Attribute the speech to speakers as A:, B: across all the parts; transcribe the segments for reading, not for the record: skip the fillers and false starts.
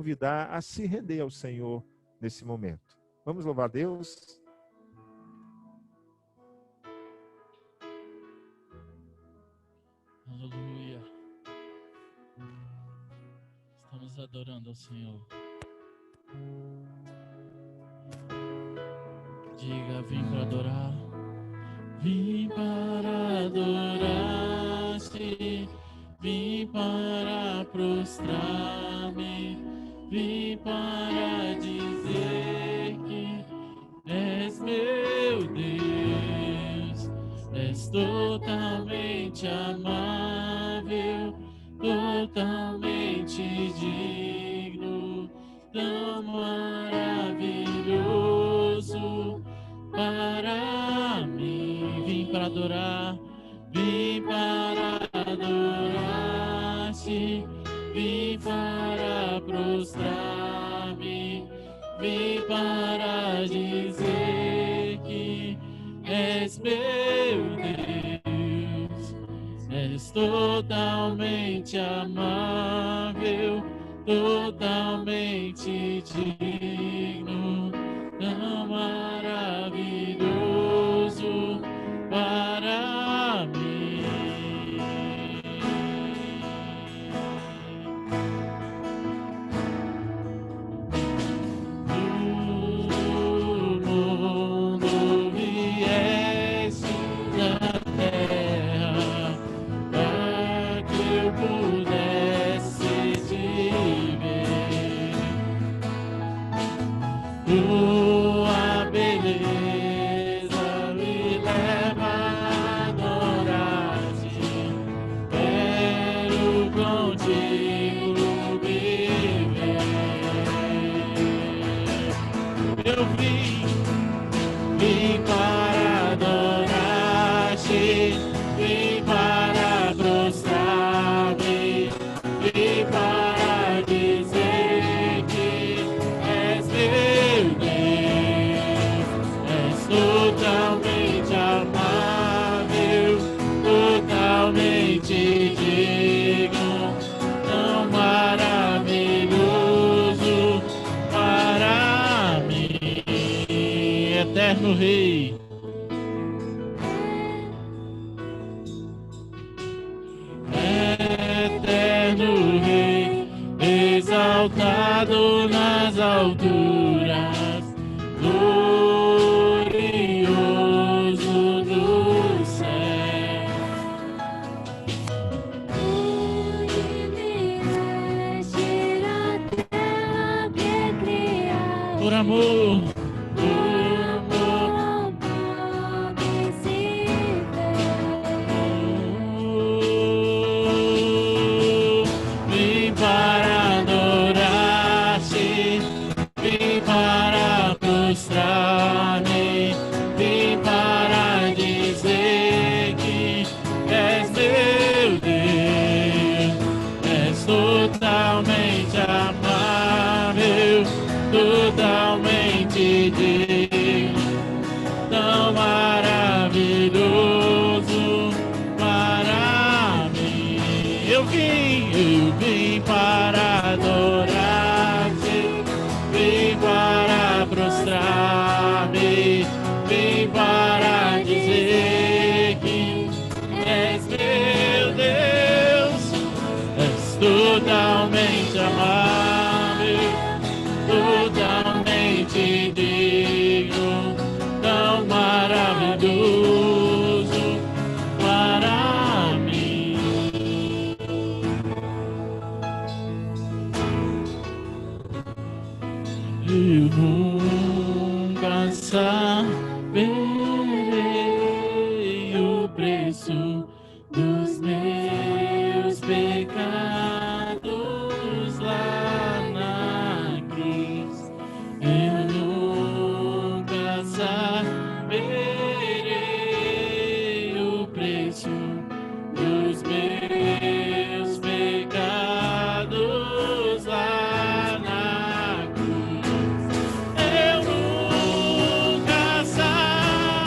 A: convidar a se render ao Senhor nesse momento. Vamos louvar a Deus?
B: Aleluia. Estamos adorando ao Senhor. Diga, vim para adorar. Vim para adorar-te. Vim para prostrar-me. Vim para dizer que és meu Deus. És totalmente amável, totalmente digno, tão maravilhoso para mim. Vim para adorar, vim para adorar-te, vim para prostrar-me, vim para dizer que és meu Deus, és totalmente amável, totalmente digno, tão maravilhoso para mim. Do mundo vieste da terra para que eu pudesse te ver. Tua beleza me leva a adorar-te. Quero contigo viver. Eu vim para adorar-te, vim para prostrar-me, vim para dizer que és meu Deus, és totalmente amável, totalmente digno, tão maravilhoso para mim, eterno Rei. Eterno Rei, exaltado nas alturas, glorioso do céu. Por amor, vim para adorar-te, vim para prostrar-me, vim para dizer que és meu Deus, és totalmente amável, totalmente digno, tão maravilhoso para mim. Eu vim para adorar-te, vim para prostrar-me, vim para dizer que és meu Deus, és totalmente amável, totalmente digno, tão maravilhoso para mim. Eu nunca saberei o preço dos meus pecados lá na cruz. Eu nunca saberei o preço dos meus pecados lá na cruz. Eu nunca saberei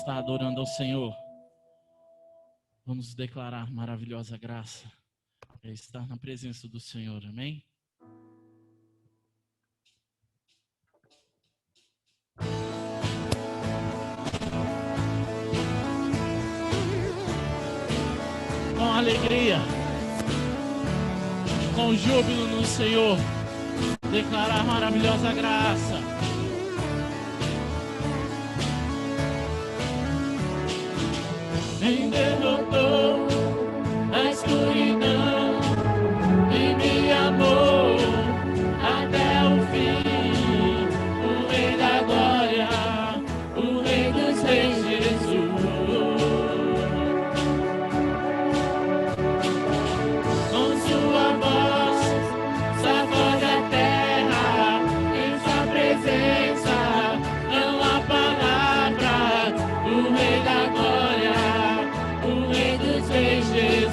B: está adorando ao Senhor, vamos declarar maravilhosa graça. É estar na presença do Senhor, amém? Com alegria, com júbilo no Senhor, declarar maravilhosa graça. Me derrotou a escuridão e me amou até o fim. O Rei da Glória, o Rei dos Reis, Jesus. Com sua voz, sacode a terra, em sua presença não há palavra. O Rei da Glória, o Rei dos Reis, Jesus.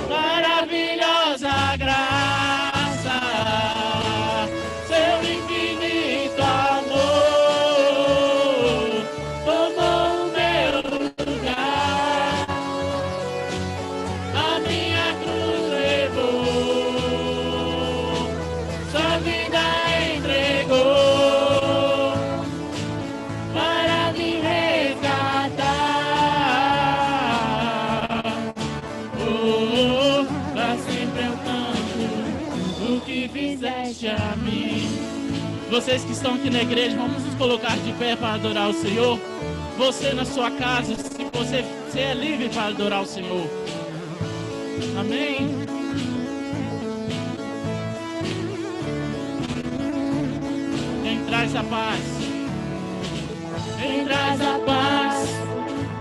B: Maravilhosa graça, seu infinito amor tomou o meu lugar, a minha cruz levou, sua vida entregou para me resgatar. Pra sempre eu canto o que fizeste a mim. Vocês que estão aqui na igreja, vamos nos colocar de pé para adorar o Senhor. Você na sua casa, se você é livre para adorar o Senhor. Amém? Quem traz a paz? Quem traz a paz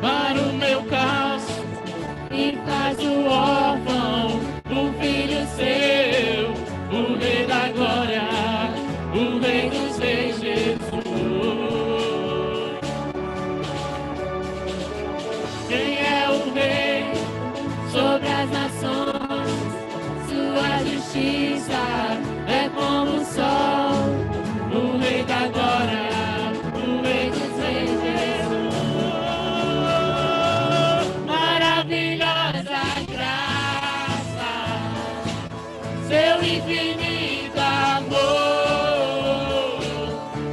B: para o meu caos e faz o órfão o filho seu, o Rei da Glória, o Rei dos Reis, Jesus. Quem é o Rei sobre as nações? Sua justiça é como o sol, o Rei da Glória, o Rei dos Reis, Jesus. Maravilhosa graça, seu infinito amor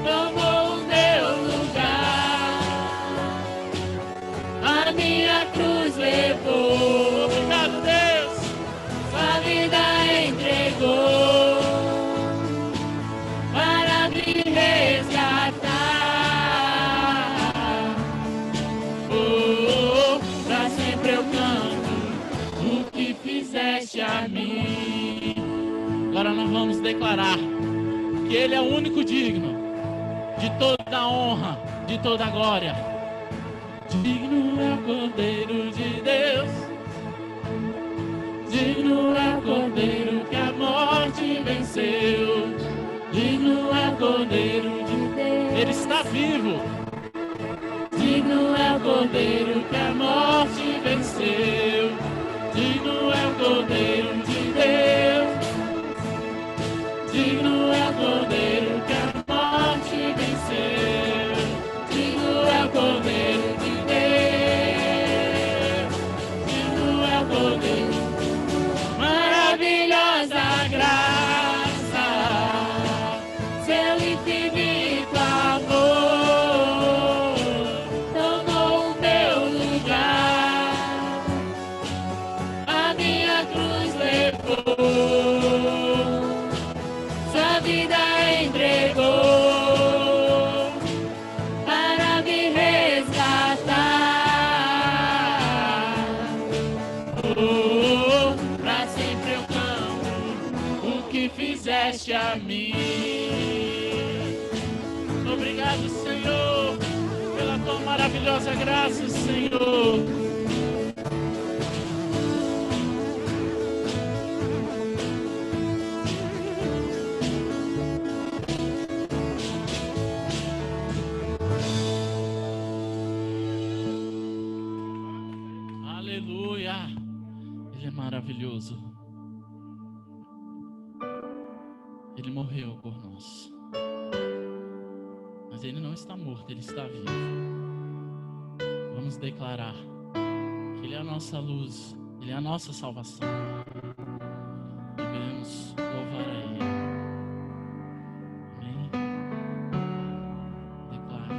B: tomou o meu lugar, a minha cruz levou. Obrigado, Deus. Sua vida entregou para me resgatar. Pra sempre eu canto o que fizeste a mim. Agora nós vamos declarar que Ele é o único digno de toda a honra, de toda a glória. Digno é o Cordeiro de Deus, digno é o Cordeiro que a morte venceu, digno é o Cordeiro de Deus. Ele está vivo. Digno é o Cordeiro que a morte venceu, digno é o Cordeiro de Deus, digno é o Cordeiro que a morte venceu, digno é o Cordeiro de Deus, digno é o Cordeiro. Maravilhosa graça, seu infinito amor tomou o meu lugar, a minha cruz levou, sua vida entregou para me resgatar. Pra sempre eu canto o que fizeste a mim. Obrigado, Senhor, pela tua maravilhosa graça, Senhor. Aleluia. Ele é maravilhoso. Ele morreu por nós. mas Ele não está morto, Ele está vivo. Vamos declarar que Ele é a nossa luz, Ele é a nossa salvação. E queremos louvar a Ele. Amém? Declare.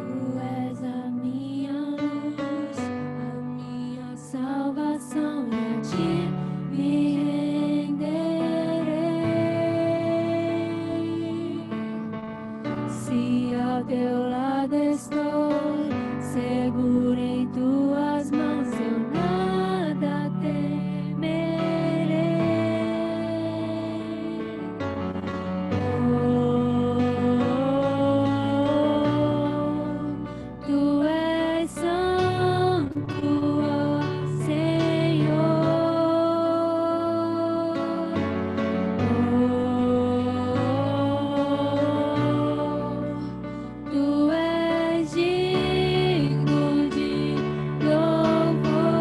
C: Tu és a minha luz, a minha salvação, e a ti me renderei. Se ao teu lado estou, seguro em tuas mãos, eu nada temerei. Tu és santo, ó Senhor. Tu és digno de louvor.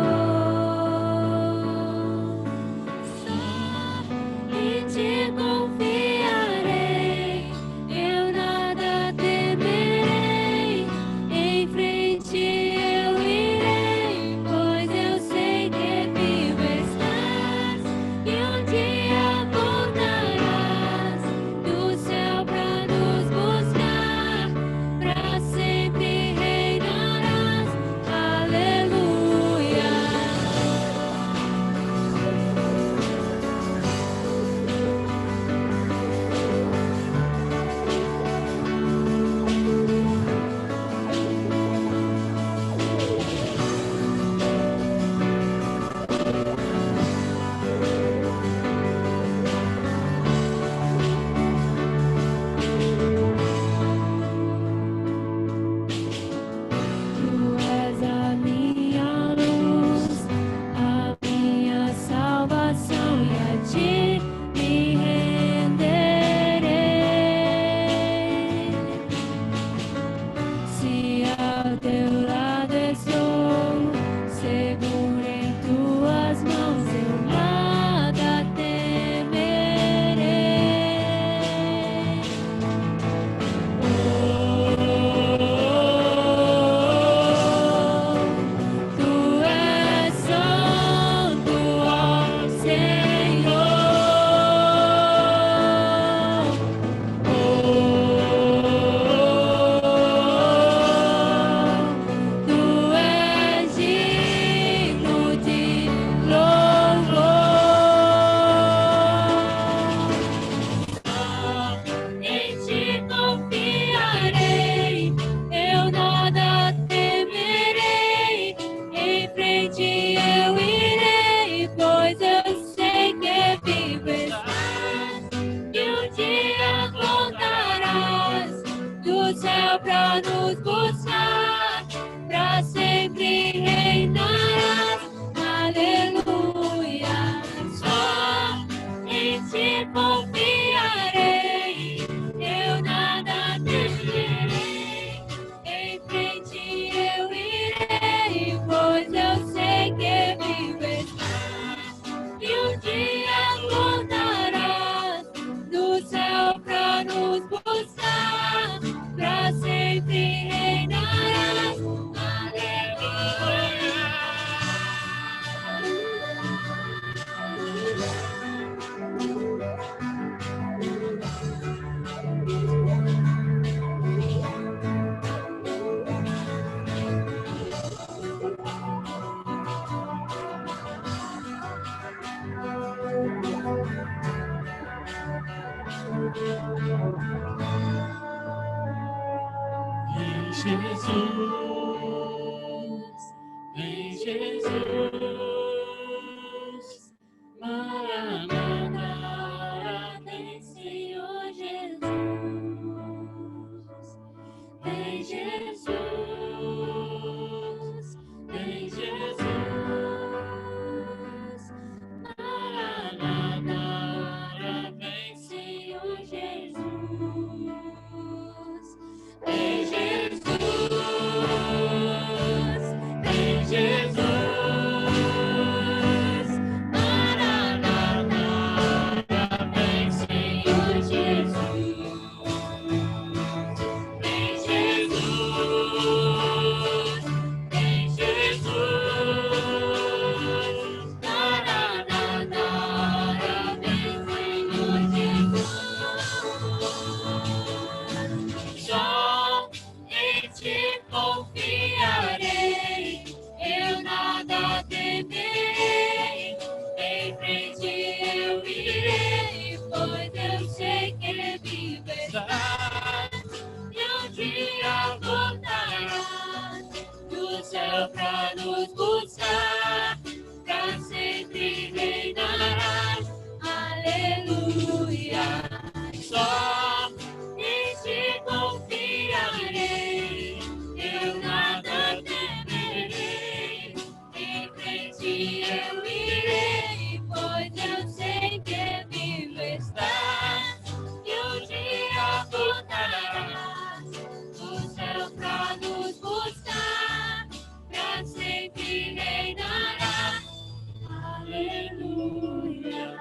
C: Só em ti confiarei, eu nada temerei. Em frente eu irei, pois eu sei que vivo estás, e um dia voltarás do céu pra nos buscar, pra sempre reinarás. Aleluia. Tu és a minha luz, a minha salvação, e a ti me renderei. Se ao teu lado estou, seguro em tuas mãos, eu nada temerei. Tu és santo, ó Senhor. Tu és digno de louvor. Em ti confiarei, eu nada temerei. Em frente eu irei, pois eu sei que vivo estás, e um dia voltarás do céu pra nos buscar, pra sempre reinarás. Aleluia. Só em ti confiarei, eu nada temerei. Em frente eu irei, pois eu sei que vivo estás, e um dia voltarás do céu pra nos buscar, pra sempre reinarás. Aleluia.
B: Vem Jesus, vem Jesus, Maranata,
C: Vem, Senhor Jesus.
B: vem Jesus, vem Jesus, Maranata, vem
C: Senhor Jesus.
B: Vem Jesus, vem Jesus, Maranata,
C: dia voltarás do céu pra nos buscar, pra sempre reinarás. Aleluia. Só em ti confiarei, eu nada temerei. Em frente eu irei, pois eu sei que vivo estás. E um dia voltarás do céu pra nos buscar, pra sempre reinarás. Aleluia.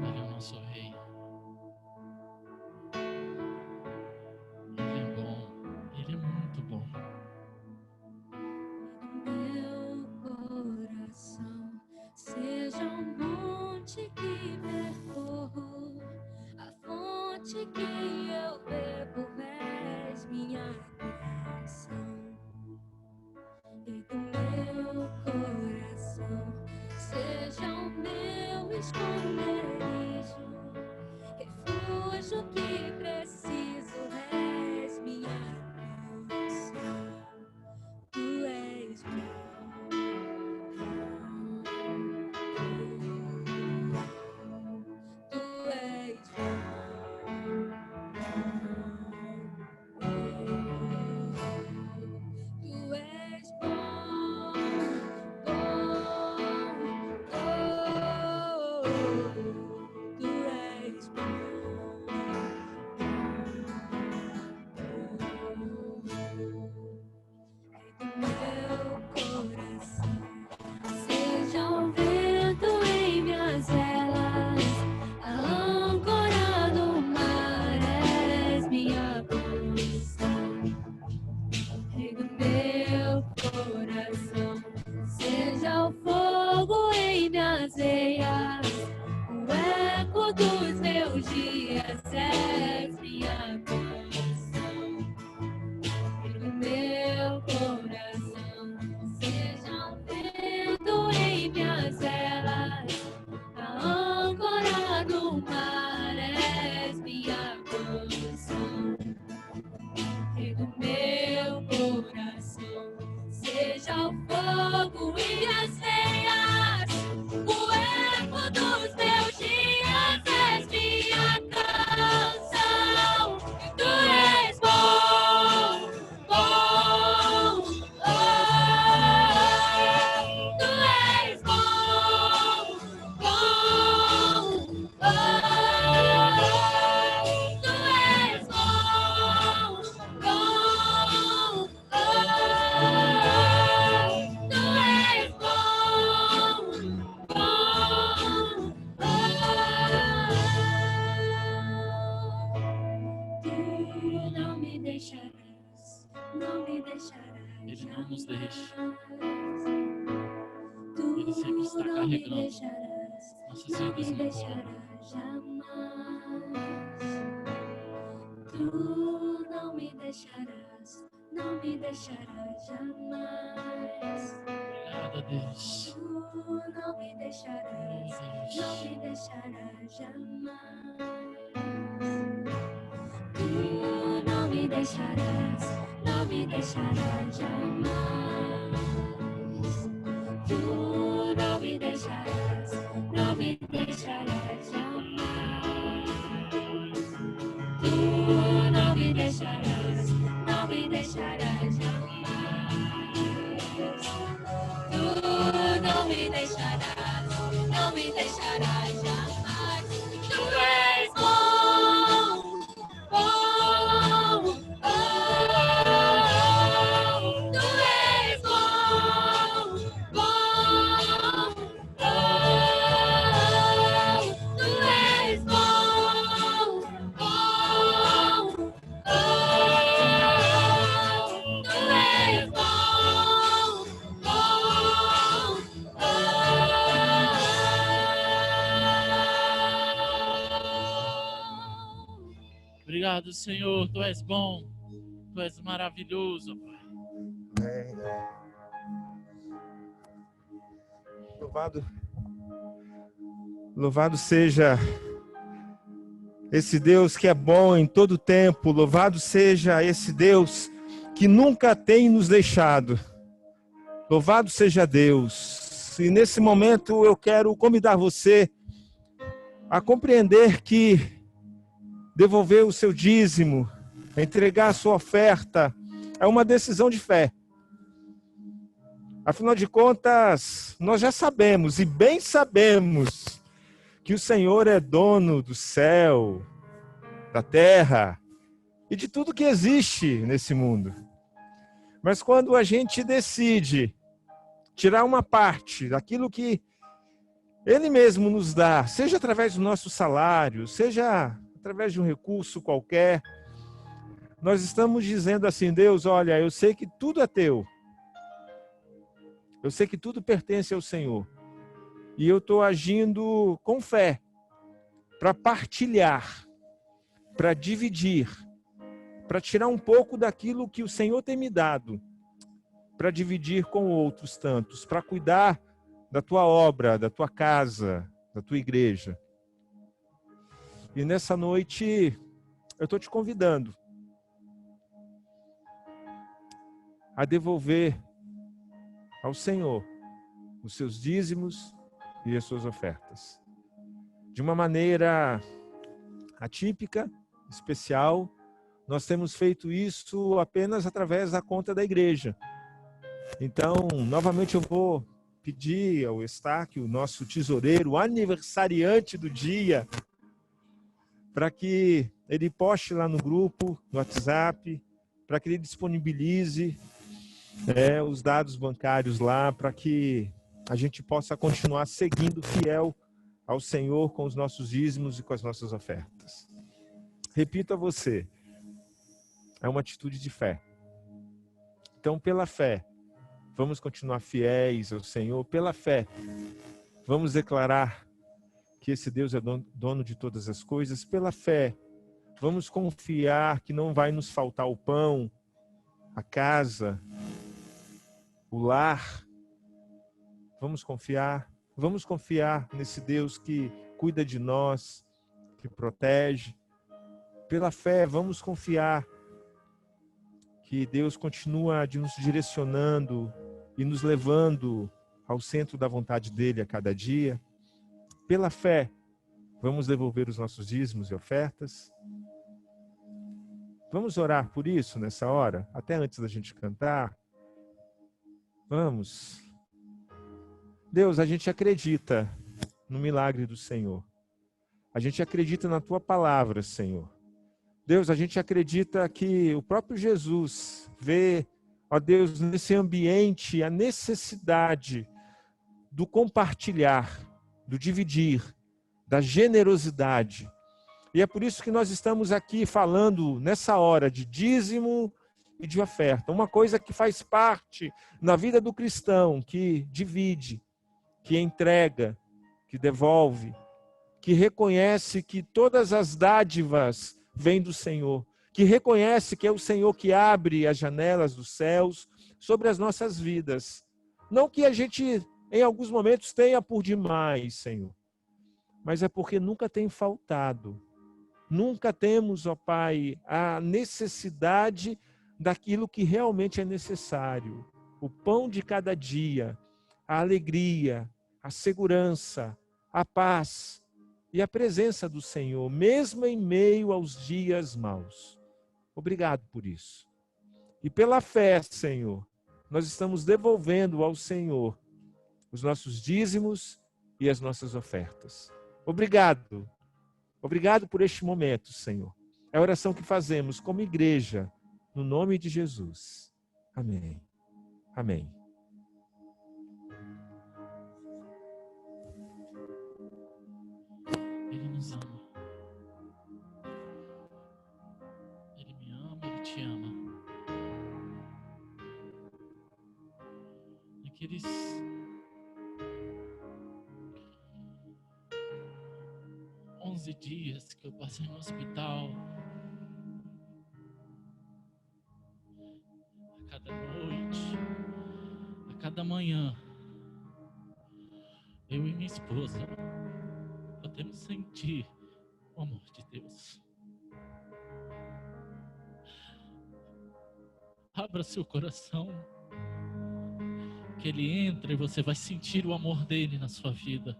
B: Ele é o nosso rei. Ele é bom. Ele é muito bom.
C: Meu coração seja um monte que percorro, a fonte que eu bebo és minha canção. E do meu coração seja o meu esconderijo, refúgio que preciso és minha canção. Tu és bom. Tu és bom. Tu és bom, tu és meu coração seja um vento em minhas velas, a âncora do mar és minha posição. Rei do meu coração seja o fogo em minhas veias, o eco dos meus dias és minha canção. Rei do meu coração seja um vento em minhas velas, a âncora do mar és minha canção. Rei do meu coração seja o fogo em minhas veias, o eco dos meus dias és minha canção. Tu és bom, bom, oh, tu és bom, bom, oh, tu és bom, bom, oh, tu és bom, Tu não me deixarás, não me deixarás.
B: Ele não nos deixa.
C: Tu
B: Ele sempre está
C: não me
B: carregando
C: deixarás,
B: nossas
C: não me
B: vidas no colo.
C: deixarás jamais. Tu não me deixarás, não me deixarás jamais.
B: Obrigado, Deus.
C: Tu não me deixarás, não me deixarás jamais. Tu não me deixarás, não me deixarás jamais. Tu não me deixarás, não me deixarás jamais. Tu não me deixarás, não me deixarás jamais. Tu não me deixarás, não me deixarás jamais. Tu és bom, bom, oh, tu és bom, bom, oh, tu
B: Obrigado, Senhor. Tu és bom. Tu és maravilhoso, Pai.
A: Louvado seja esse Deus que é bom em todo tempo. Louvado seja esse Deus que nunca tem nos deixado. Louvado seja Deus. E nesse momento eu quero convidar você a compreender que devolver o seu dízimo, entregar a sua oferta, é uma decisão de fé. Afinal de contas, nós já sabemos, e bem sabemos, que o Senhor é dono do céu, da terra e de tudo que existe nesse mundo. Mas quando a gente decide tirar uma parte daquilo que Ele mesmo nos dá, seja através do nosso salário, seja através de um recurso qualquer, nós estamos dizendo assim: Deus, olha, eu sei que tudo é teu. Eu sei que tudo pertence ao Senhor. E eu estou agindo com fé para partilhar, para dividir, para tirar um pouco daquilo que o Senhor tem me dado, para dividir com outros tantos, para cuidar da tua obra, da tua casa, da tua igreja. E nessa noite, eu estou te convidando a devolver ao Senhor os seus dízimos e as suas ofertas. De uma maneira atípica, especial, nós temos feito isso apenas através da conta da igreja. Então, novamente eu vou pedir ao Eustáquio, o nosso tesoureiro, o aniversariante do dia, para que ele poste lá no grupo, no WhatsApp, para que ele disponibilize os dados bancários lá, para que a gente possa continuar seguindo fiel ao Senhor com os nossos dízimos e com as nossas ofertas. Repito a você, é uma atitude de fé. Então, pela fé, vamos continuar fiéis ao Senhor. Pela fé, vamos declarar que esse Deus é dono de todas as coisas. Pela fé, vamos confiar que não vai nos faltar o pão, a casa, o lar. Vamos confiar nesse Deus que cuida de nós, que protege. Pela fé, vamos confiar que Deus continua nos direcionando e nos levando ao centro da vontade dele a cada dia. Pela fé, vamos devolver os nossos dízimos e ofertas. Vamos orar por isso nessa hora, até antes da gente cantar. Vamos. Deus, a gente acredita no milagre do Senhor. A gente acredita na tua palavra, Senhor. Deus, a gente acredita que o próprio Jesus vê, ó Deus, nesse ambiente a necessidade do compartilhar, do dividir, da generosidade. E é por isso que nós estamos aqui falando nessa hora de dízimo e de oferta. Uma coisa que faz parte na vida do cristão, que divide, que entrega, que devolve, que reconhece que todas as dádivas vêm do Senhor, que reconhece que é o Senhor que abre as janelas dos céus sobre as nossas vidas. Não que a gente, em alguns momentos, tenha por demais, Senhor, mas é porque nunca tem faltado. Nunca temos, ó Pai, a necessidade daquilo que realmente é necessário. O pão de cada dia, a alegria, a segurança, a paz e a presença do Senhor, mesmo em meio aos dias maus. Obrigado por isso. E pela fé, Senhor, nós estamos devolvendo ao Senhor os nossos dízimos e as nossas ofertas. Obrigado. Obrigado por este momento, Senhor. É a oração que fazemos como igreja, no nome de Jesus. Amém. Amém.
B: Ele nos ama. Ele me ama, Ele te ama. Naqueles dias que eu passei no hospital, cada manhã, eu e minha esposa, podemos sentir o amor de Deus. Abra seu coração, que Ele entra e você vai sentir o amor dele na sua vida.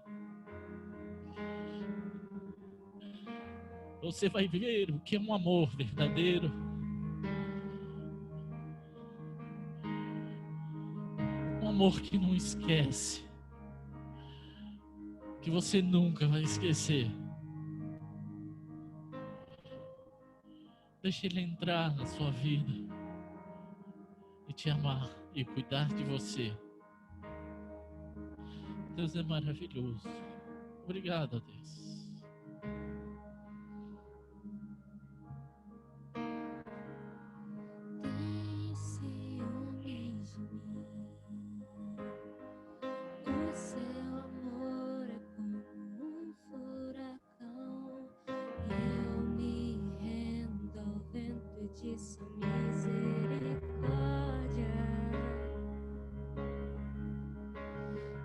B: Você vai ver o que é um amor verdadeiro. Um amor que não esquece, que você nunca vai esquecer. Deixe Ele entrar na sua vida e te amar e cuidar de você. Deus é maravilhoso. Obrigado, Deus.
C: Desce homem de mim. O seu amor é como um furacão. Eu me rendo ao vento de sua misericórdia.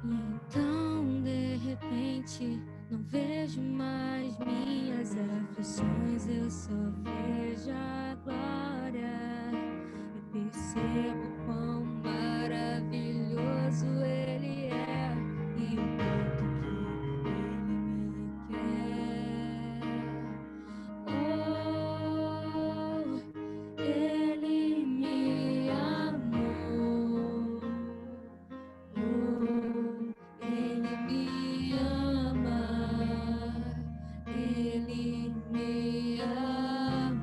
C: E então, de repente, não vejo mais minhas aflições, eu só vejo a glória. E percebo quão maravilhoso Ele é e o quanto que Ele me quer. Oh, Ele me amou. Oh, Ele me ama. Ele me amou.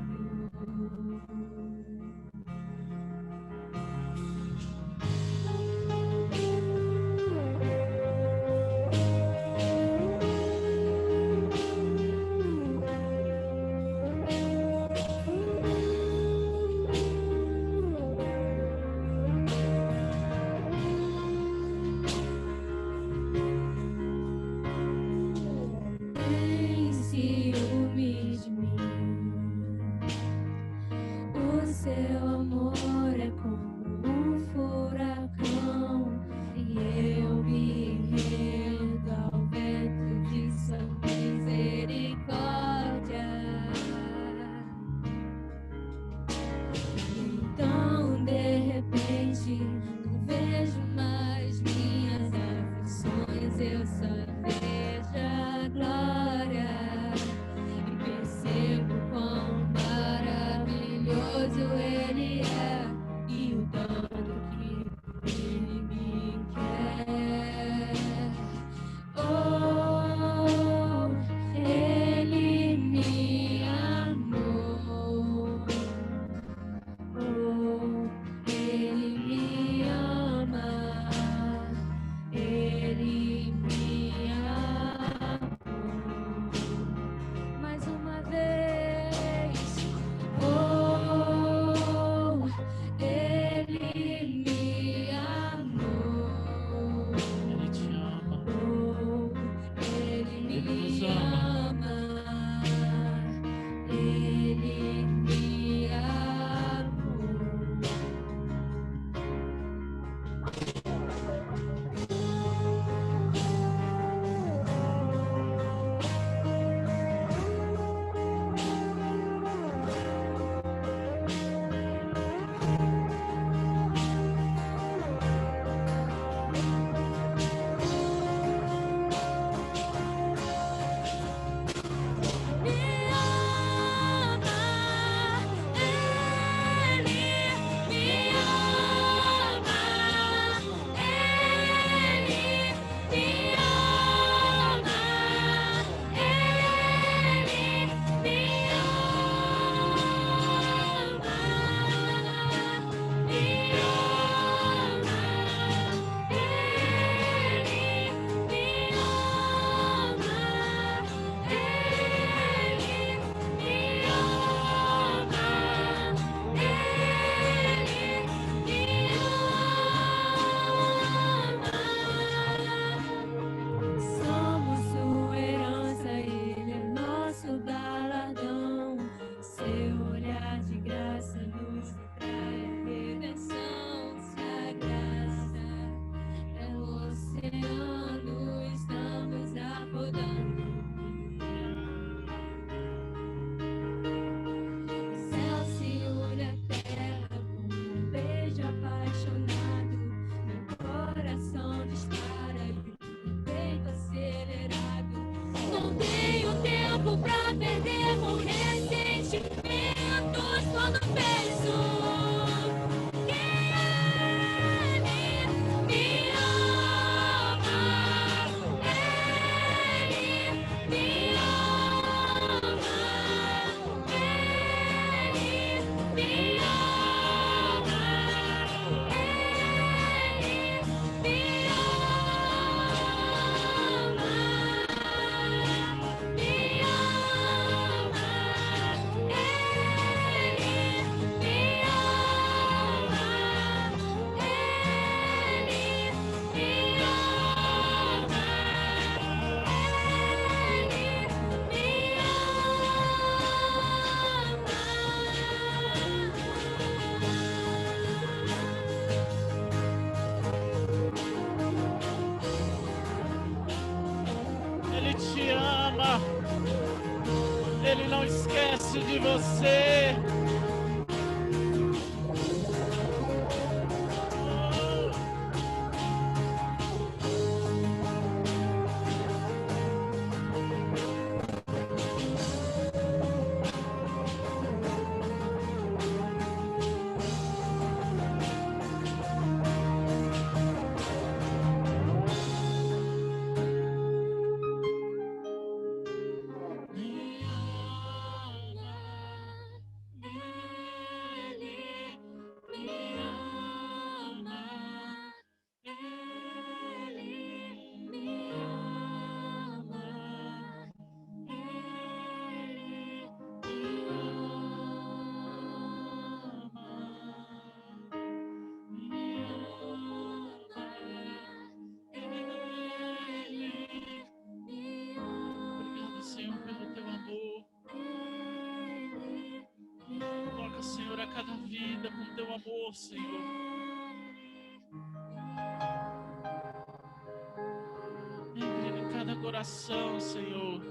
C: todo peso. Que Ele me ama, Ele me ama, Ele me ama, Ele me
B: Ele te ama. Ele não esquece de você. Obrigado, Senhor, pelo teu amor. Toca, Senhor, a cada vida com teu amor, Senhor. Entre em cada coração, Senhor.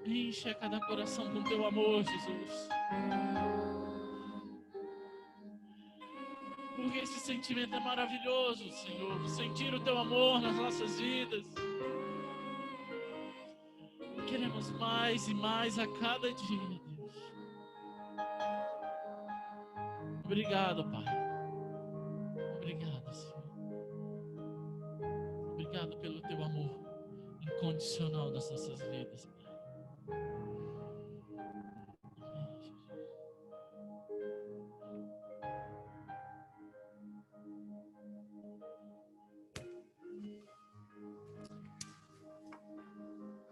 B: Enche a cada coração com teu amor, Jesus. Porque esse sentimento é maravilhoso, Senhor. Sentir o teu amor nas nossas vidas. Queremos mais e mais a cada dia, Deus. Obrigado, Pai. Obrigado, Senhor. Obrigado pelo teu amor incondicional nas nossas vidas, Pai. Amém, Jesus.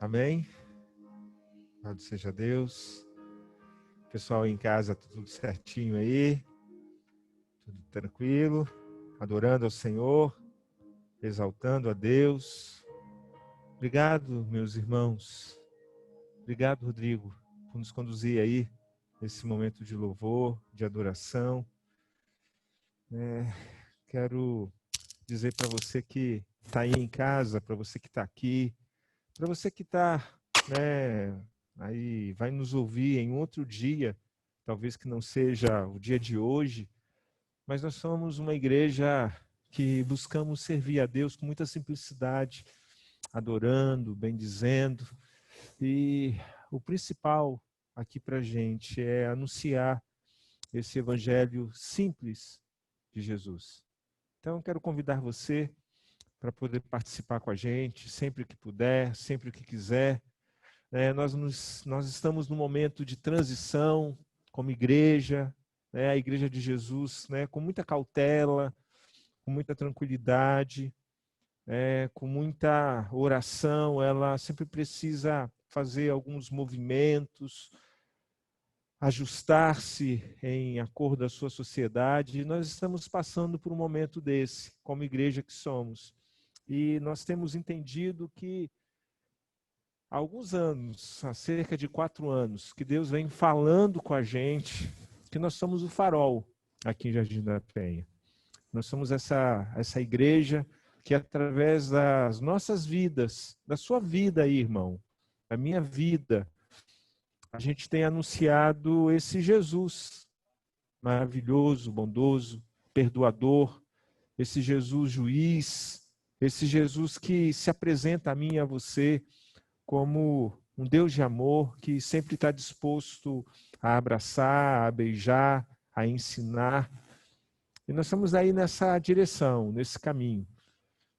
A: Amém? Louvado seja Deus. Pessoal em casa, tudo certinho aí? Tudo tranquilo? Adorando ao Senhor, exaltando a Deus. Obrigado, meus irmãos. Obrigado, Rodrigo, por nos conduzir aí nesse momento de louvor, de adoração. Quero dizer para você que está aí em casa, para você que está aqui, para você que está, aí vai nos ouvir em outro dia, talvez que não seja o dia de hoje, mas nós somos uma igreja que buscamos servir a Deus com muita simplicidade, adorando, bendizendo, e o principal aqui para a gente é anunciar esse evangelho simples de Jesus. Então eu quero convidar você para poder participar com a gente, sempre que puder, sempre que quiser. Nós estamos num momento de transição como igreja, a Igreja de Jesus, com muita cautela, com muita tranquilidade, com muita oração. Ela sempre precisa fazer alguns movimentos, ajustar-se em acordo à sua sociedade. E nós estamos passando por um momento desse, como igreja que somos. E nós temos entendido que há alguns anos, há cerca de 4 anos, que Deus vem falando com a gente que nós somos o farol aqui em Jardim da Penha. Nós somos essa igreja que através das nossas vidas, da sua vida aí, irmão, da minha vida, a gente tem anunciado esse Jesus maravilhoso, bondoso, perdoador, esse Jesus juiz, esse Jesus que se apresenta a mim e a você como um Deus de amor que sempre está disposto a abraçar, a beijar, a ensinar. E nós estamos aí nessa direção, nesse caminho,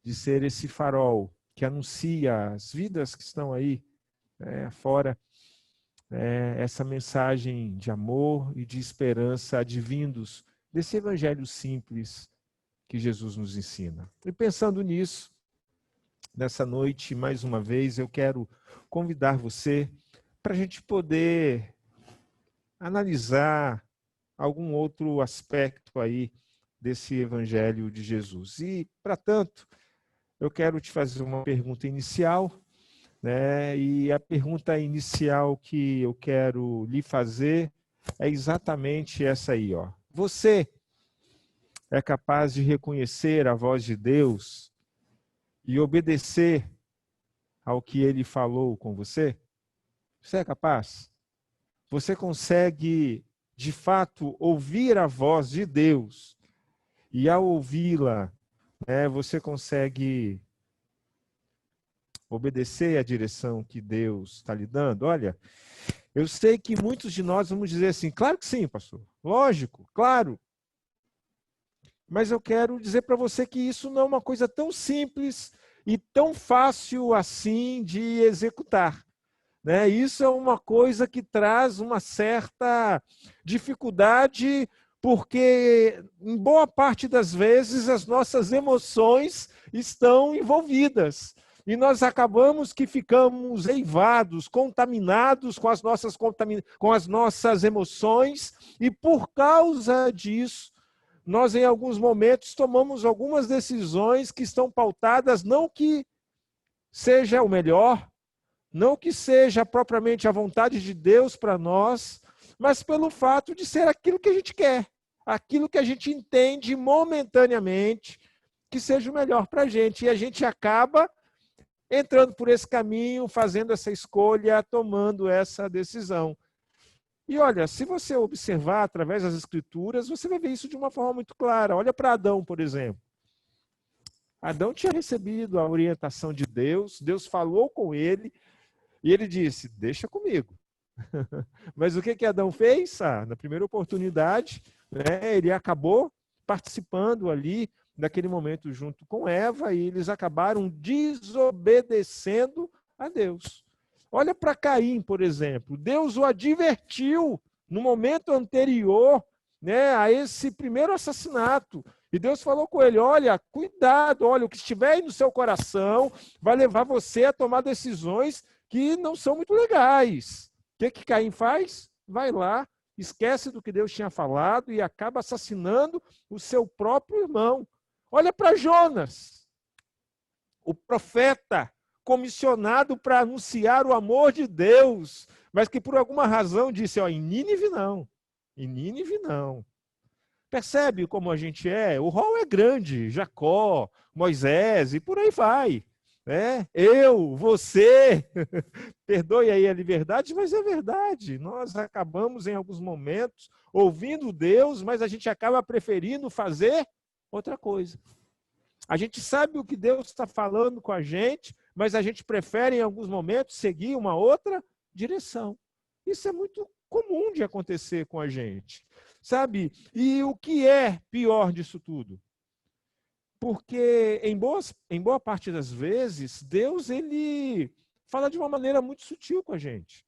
A: de ser esse farol que anuncia as vidas que estão aí fora, essa mensagem de amor e de esperança advindos desse evangelho simples que Jesus nos ensina. E pensando nisso, nessa noite, mais uma vez, eu quero convidar você para a gente poder analisar algum outro aspecto aí desse evangelho de Jesus. E, para tanto, eu quero te fazer uma pergunta inicial, né? E a pergunta inicial que eu quero lhe fazer é exatamente essa aí, ó. Você é capaz de reconhecer a voz de Deus e obedecer ao que Ele falou com você? Você é capaz? Você consegue, de fato, ouvir a voz de Deus e, ao ouvi-la, você consegue obedecer à direção que Deus está lhe dando? Olha, eu sei que muitos de nós vamos dizer assim, claro que sim, pastor, lógico, claro. Mas eu quero dizer para você que isso não é uma coisa tão simples e tão fácil assim de executar. Né? Isso é uma coisa que traz uma certa dificuldade, porque em boa parte das vezes as nossas emoções estão envolvidas. E nós acabamos que ficamos eivados, contaminados com as nossas emoções, e por causa disso, nós em alguns momentos tomamos algumas decisões que estão pautadas não que seja o melhor, não que seja propriamente a vontade de Deus para nós, mas pelo fato de ser aquilo que a gente quer, aquilo que a gente entende momentaneamente que seja o melhor para a gente. E a gente acaba entrando por esse caminho, fazendo essa escolha, tomando essa decisão. E olha, se você observar através das Escrituras, você vai ver isso de uma forma muito clara. Olha para Adão, por exemplo. Adão tinha recebido a orientação de Deus, Deus falou com ele, e ele disse, deixa comigo. Mas o que Adão fez? Na primeira oportunidade, ele acabou participando ali, naquele momento, junto com Eva, e eles acabaram desobedecendo a Deus. Olha para Caim, por exemplo. Deus o advertiu no momento anterior a esse primeiro assassinato. E Deus falou com ele, olha, cuidado, olha, o que estiver aí no seu coração vai levar você a tomar decisões que não são muito legais. O que Caim faz? Vai lá, esquece do que Deus tinha falado e acaba assassinando o seu próprio irmão. Olha para Jonas, o profeta comissionado para anunciar o amor de Deus, mas que por alguma razão disse, em Nínive não, em Nínive não. Percebe como a gente é? O rol é grande, Jacó, Moisés e por aí vai. Eu, você, perdoe aí a liberdade, mas é verdade. Nós acabamos em alguns momentos ouvindo Deus, mas a gente acaba preferindo fazer outra coisa. A gente sabe o que Deus está falando com a gente, mas a gente prefere em alguns momentos seguir uma outra direção. Isso é muito comum de acontecer com a gente, sabe? E o que é pior disso tudo? Porque em boa parte das vezes, Deus ele fala de uma maneira muito sutil com a gente.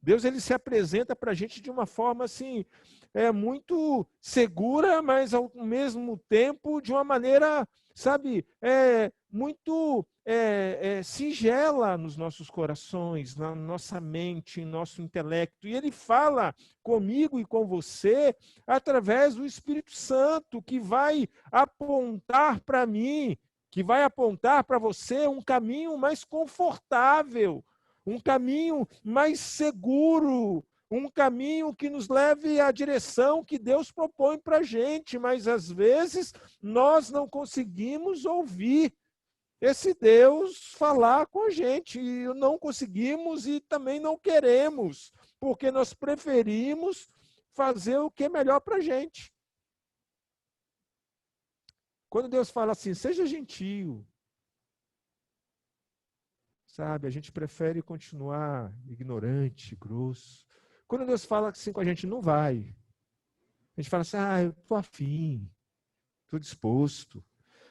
A: Deus ele se apresenta para a gente de uma forma assim, muito segura, mas ao mesmo tempo de uma maneira, sabe, muito singela nos nossos corações, na nossa mente, em nosso intelecto. E ele fala comigo e com você através do Espírito Santo, que vai apontar para mim, que vai apontar para você um caminho mais confortável, um caminho mais seguro, um caminho que nos leve à direção que Deus propõe para a gente, mas às vezes nós não conseguimos ouvir esse Deus falar com a gente, e não conseguimos e também não queremos, porque nós preferimos fazer o que é melhor para a gente. Quando Deus fala assim, seja gentil, sabe, a gente prefere continuar ignorante, grosso. Quando Deus fala assim com a gente, não vai. A gente fala assim, eu estou afim, estou disposto.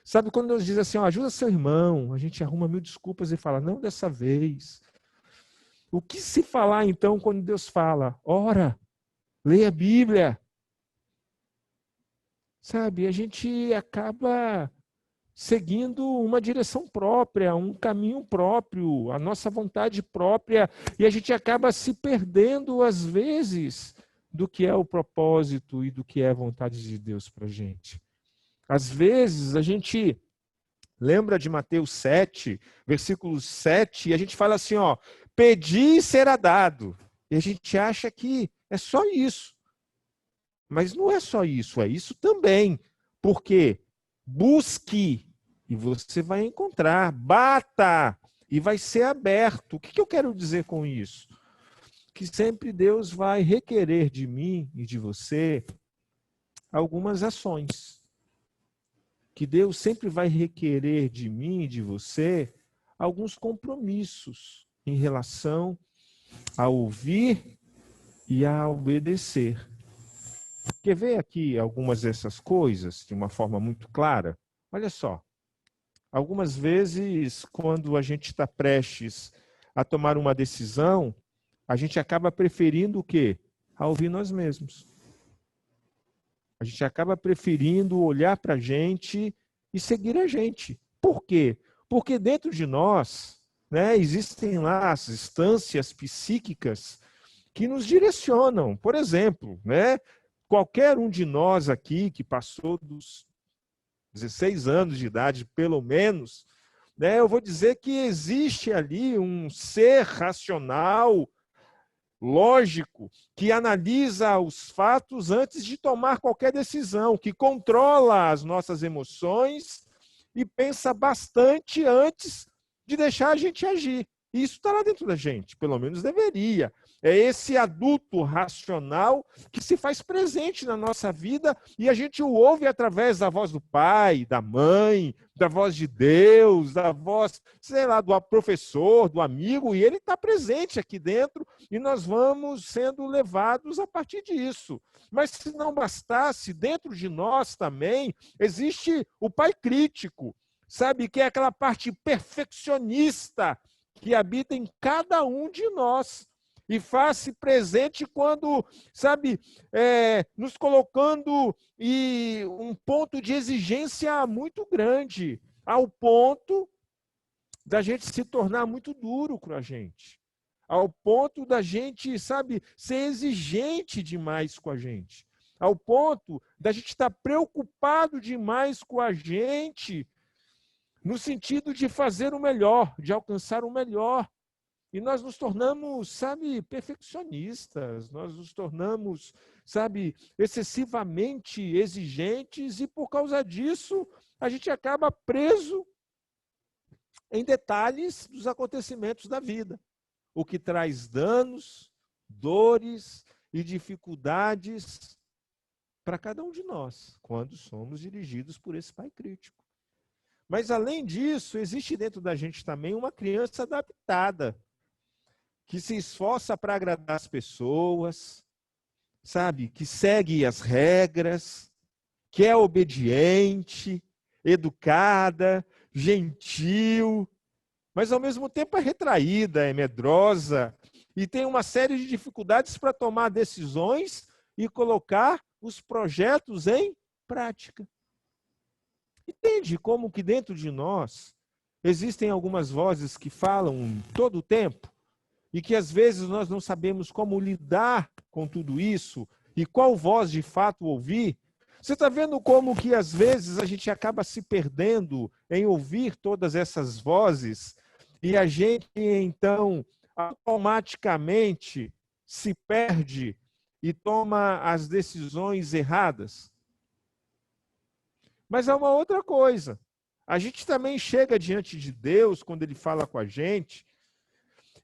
A: Sabe, quando Deus diz assim, ajuda seu irmão, a gente arruma 1000 desculpas e fala, não dessa vez. O que se falar então quando Deus fala? Ora, leia a Bíblia. Sabe, a gente acaba seguindo uma direção própria, um caminho próprio, a nossa vontade própria, e a gente acaba se perdendo, às vezes, do que é o propósito e do que é a vontade de Deus para a gente. Às vezes, a gente lembra de Mateus 7, versículo 7, e a gente fala assim, pedi e será dado. E a gente acha que é só isso. Mas não é só isso, é isso também. Porque busque e você vai encontrar. Bata e vai ser aberto. O que eu quero dizer com isso? Que sempre Deus vai requerer de mim e de você algumas ações. Que Deus sempre vai requerer de mim e de você alguns compromissos em relação a ouvir e a obedecer. Quer ver aqui algumas dessas coisas de uma forma muito clara? Olha só. Algumas vezes, quando a gente está prestes a tomar uma decisão, a gente acaba preferindo o quê? A ouvir nós mesmos. A gente acaba preferindo olhar para a gente e seguir a gente. Por quê? Porque dentro de nós, existem lá as instâncias psíquicas que nos direcionam. Por exemplo, qualquer um de nós aqui que passou dos 16 anos de idade, pelo menos, eu vou dizer que existe ali um ser racional, lógico, que analisa os fatos antes de tomar qualquer decisão, que controla as nossas emoções e pensa bastante antes de deixar a gente agir. Isso está lá dentro da gente, pelo menos deveria. É esse adulto racional que se faz presente na nossa vida e a gente o ouve através da voz do pai, da mãe, da voz de Deus, da voz, do professor, do amigo, e ele está presente aqui dentro e nós vamos sendo levados a partir disso. Mas se não bastasse, dentro de nós também existe o pai crítico, sabe, que é aquela parte perfeccionista que habita em cada um de nós. E faz-se presente quando, nos colocando em um ponto de exigência muito grande, ao ponto da gente se tornar muito duro com a gente, ao ponto da gente, ser exigente demais com a gente, ao ponto da gente estar preocupado demais com a gente, no sentido de fazer o melhor, de alcançar o melhor. E nós nos tornamos, perfeccionistas, nós nos tornamos, excessivamente exigentes e por causa disso a gente acaba preso em detalhes dos acontecimentos da vida, o que traz danos, dores e dificuldades para cada um de nós, quando somos dirigidos por esse pai crítico. Mas além disso, existe dentro da gente também uma criança adaptada, que se esforça para agradar as pessoas, que segue as regras, que é obediente, educada, gentil, mas ao mesmo tempo é retraída, é medrosa e tem uma série de dificuldades para tomar decisões e colocar os projetos em prática. Entende como que dentro de nós existem algumas vozes que falam todo o tempo? E que às vezes nós não sabemos como lidar com tudo isso e qual voz de fato ouvir. Você está vendo como que às vezes a gente acaba se perdendo em ouvir todas essas vozes e a gente então automaticamente se perde e toma as decisões erradas? Mas há uma outra coisa. A gente também chega diante de Deus quando Ele fala com a gente.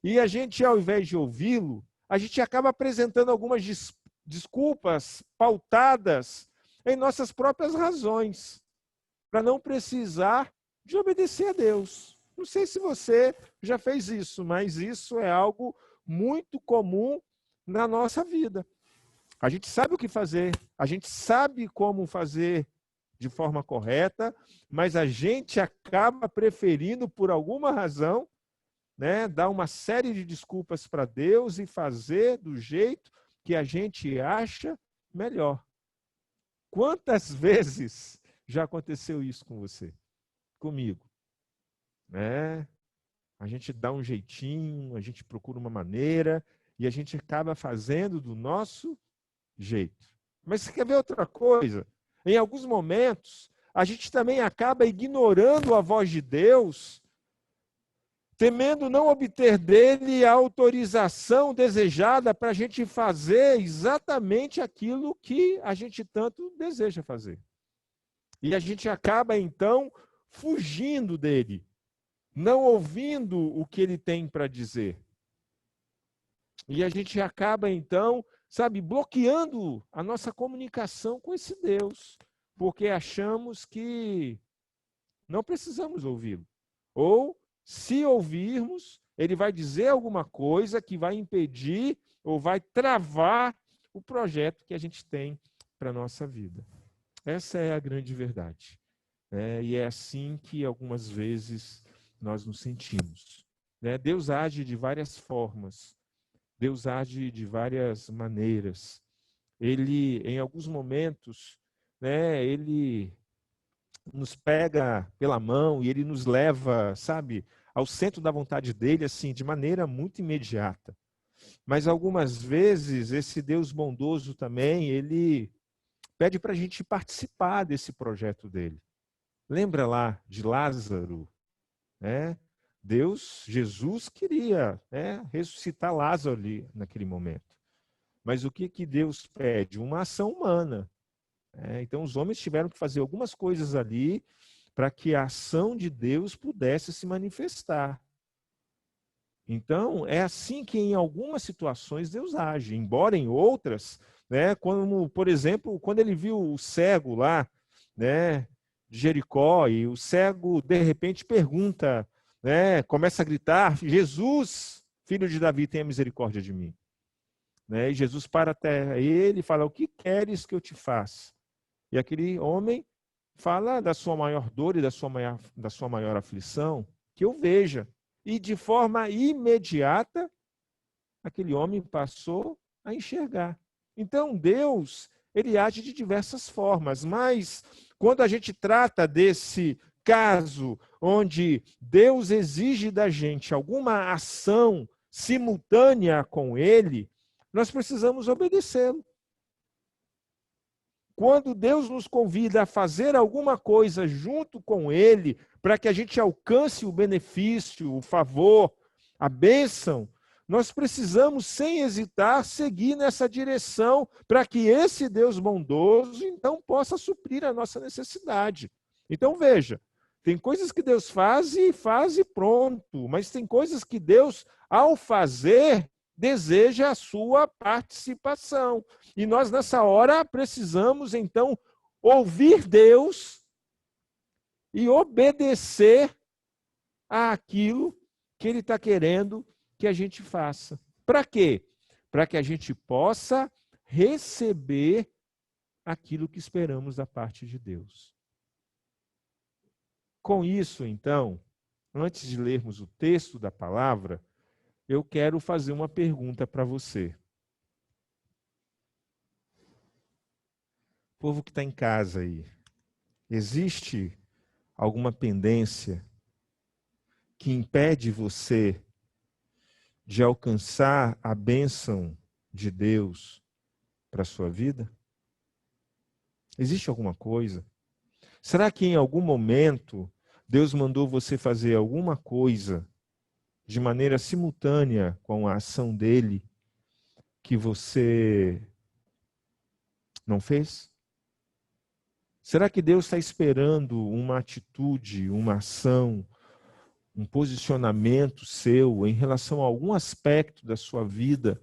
A: E a gente, ao invés de ouvi-lo, a gente acaba apresentando algumas desculpas pautadas em nossas próprias razões, para não precisar de obedecer a Deus. Não sei se você já fez isso, mas isso é algo muito comum na nossa vida. A gente sabe o que fazer, a gente sabe como fazer de forma correta, mas a gente acaba preferindo, por alguma razão, né, dar uma série de desculpas para Deus e fazer do jeito que a gente acha melhor. Quantas vezes já aconteceu isso com você? Comigo? Né? A gente dá um jeitinho, a gente procura uma maneira e a gente acaba fazendo do nosso jeito. Mas você quer ver outra coisa? Em alguns momentos, a gente também acaba ignorando a voz de Deus, temendo não obter dele a autorização desejada para a gente fazer exatamente aquilo que a gente tanto deseja fazer. E a gente acaba, então, fugindo dele, não ouvindo o que ele tem para dizer. E a gente acaba, então, bloqueando a nossa comunicação com esse Deus, porque achamos que não precisamos ouvi-lo. Ou, se ouvirmos, ele vai dizer alguma coisa que vai impedir ou vai travar o projeto que a gente tem para a nossa vida. Essa é a grande verdade. E é assim que algumas vezes nós nos sentimos. Deus age de várias formas. Deus age de várias maneiras. Ele, em alguns momentos, ele nos pega pela mão e ele nos leva, ao centro da vontade dele, assim, de maneira muito imediata. Mas algumas vezes, esse Deus bondoso também, ele pede para a gente participar desse projeto dele. Lembra lá de Lázaro? Jesus queria ressuscitar Lázaro ali naquele momento. Mas o que Deus pede? Uma ação humana. Então os homens tiveram que fazer algumas coisas ali para que a ação de Deus pudesse se manifestar. Então é assim que em algumas situações Deus age, embora em outras, como por exemplo, quando ele viu o cego lá, de Jericó, e o cego de repente pergunta, começa a gritar: Jesus, filho de Davi, tenha misericórdia de mim. E Jesus para até ele e fala: o que queres que eu te faça? E aquele homem fala da sua maior dor e da sua maior aflição, que eu veja. E de forma imediata, aquele homem passou a enxergar. Então Deus, ele age de diversas formas, mas quando a gente trata desse caso onde Deus exige da gente alguma ação simultânea com ele, nós precisamos obedecê-lo. Quando Deus nos convida a fazer alguma coisa junto com ele, para que a gente alcance o benefício, o favor, a bênção, nós precisamos, sem hesitar, seguir nessa direção, para que esse Deus bondoso, então, possa suprir a nossa necessidade. Então, veja, tem coisas que Deus faz e pronto, mas tem coisas que Deus, ao fazer, deseja a sua participação. E nós, nessa hora, precisamos, então, ouvir Deus e obedecer àquilo que Ele está querendo que a gente faça. Para quê? Para que a gente possa receber aquilo que esperamos da parte de Deus. Com isso, então, antes de lermos o texto da palavra, eu quero fazer uma pergunta para você. Povo que está em casa aí, existe alguma pendência que impede você de alcançar a bênção de Deus para a sua vida? Existe alguma coisa? Será que em algum momento Deus mandou você fazer alguma coisa de maneira simultânea com a ação dele que você não fez? Será que Deus está esperando uma atitude, uma ação, um posicionamento seu em relação a algum aspecto da sua vida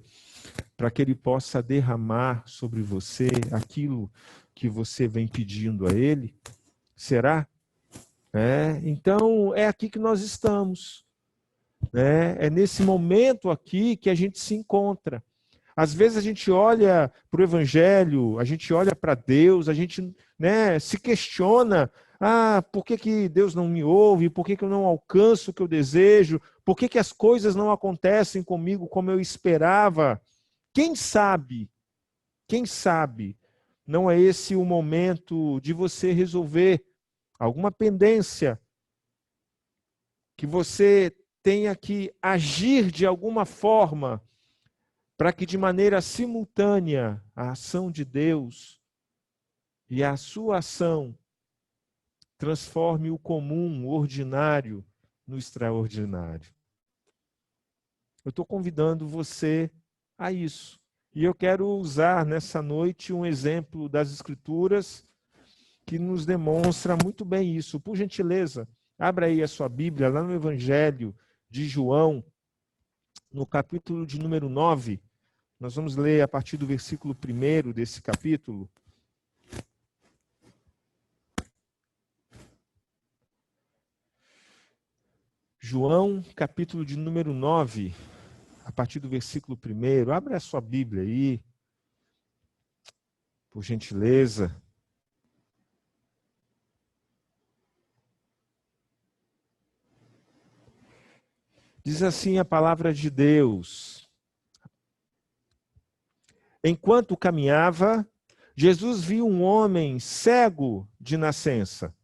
A: para que Ele possa derramar sobre você aquilo que você vem pedindo a Ele? Será? Então, é aqui que nós estamos. É nesse momento aqui que a gente se encontra. Às vezes a gente olha para o Evangelho, a gente olha para Deus, a gente, né, se questiona, por que Deus não me ouve? Por que eu não alcanço o que eu desejo? Por que as coisas não acontecem comigo como eu esperava? Quem sabe, não é esse o momento de você resolver alguma pendência que você tenha que agir de alguma forma para que de maneira simultânea a ação de Deus e a sua ação transforme o comum, o ordinário, no extraordinário. Eu estou convidando você a isso. E eu quero usar nessa noite um exemplo das Escrituras que nos demonstra muito bem isso. Por gentileza, abra aí a sua Bíblia, lá no Evangelho de João, no capítulo de número 9. Nós vamos ler a partir do versículo 1 desse capítulo. João, capítulo de número 9, a partir do versículo 1. Abra a sua Bíblia aí, por gentileza. Diz assim a palavra de Deus. Enquanto caminhava, Jesus viu um homem cego de nascença.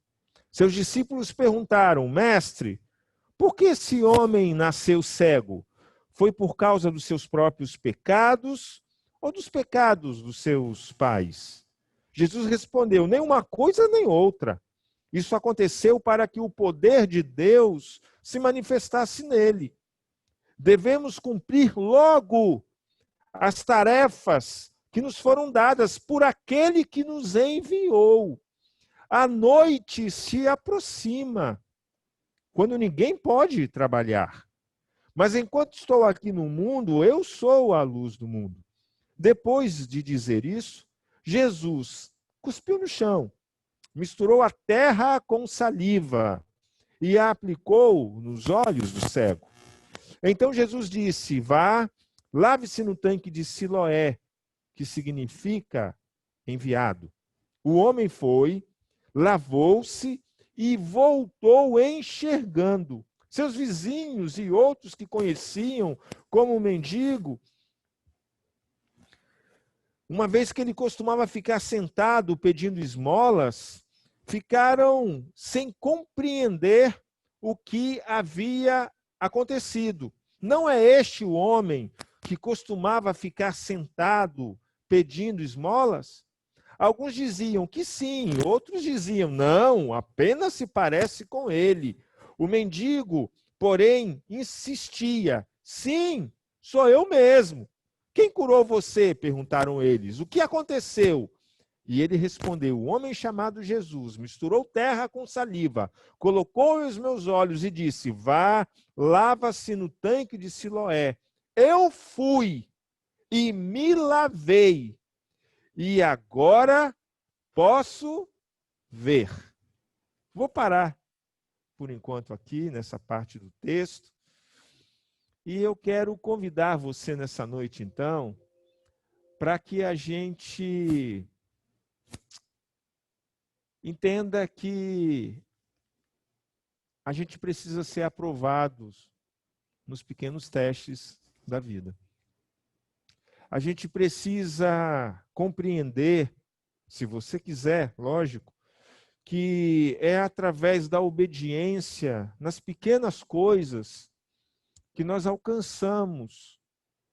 A: Seus discípulos perguntaram: Mestre, por que esse homem nasceu cego? Foi por causa dos seus próprios pecados ou dos pecados dos seus pais? Jesus respondeu: nem uma coisa nem outra. Isso aconteceu para que o poder de Deus se manifestasse nele. Devemos cumprir logo as tarefas que nos foram dadas por aquele que nos enviou. A noite se aproxima, quando ninguém pode trabalhar. Mas enquanto estou aqui no mundo, eu sou a luz do mundo. Depois de dizer isso, Jesus cuspiu no chão, misturou a terra com saliva e a aplicou nos olhos do cego. Então Jesus disse: vá, lave-se no tanque de Siloé, que significa enviado. O homem foi, lavou-se e voltou enxergando. Seus vizinhos e outros que conheciam como mendigo, uma vez que ele costumava ficar sentado pedindo esmolas, ficaram sem compreender o que havia acontecido. Não é este o homem que costumava ficar sentado pedindo esmolas? Alguns diziam que sim, outros diziam não, apenas se parece com ele. O mendigo, porém, insistia: sim, sou eu mesmo. Quem curou você? Perguntaram eles. O que aconteceu? E ele respondeu: um homem chamado Jesus misturou terra com saliva, colocou os meus olhos e disse: vá, lava-se no tanque de Siloé. Eu fui e me lavei, e agora posso ver. Vou parar por enquanto aqui nessa parte do texto. E eu quero convidar você nessa noite, então, para que a gente entenda que a gente precisa ser aprovados nos pequenos testes da vida. A gente precisa compreender, se você quiser, lógico, que é através da obediência nas pequenas coisas que nós alcançamos,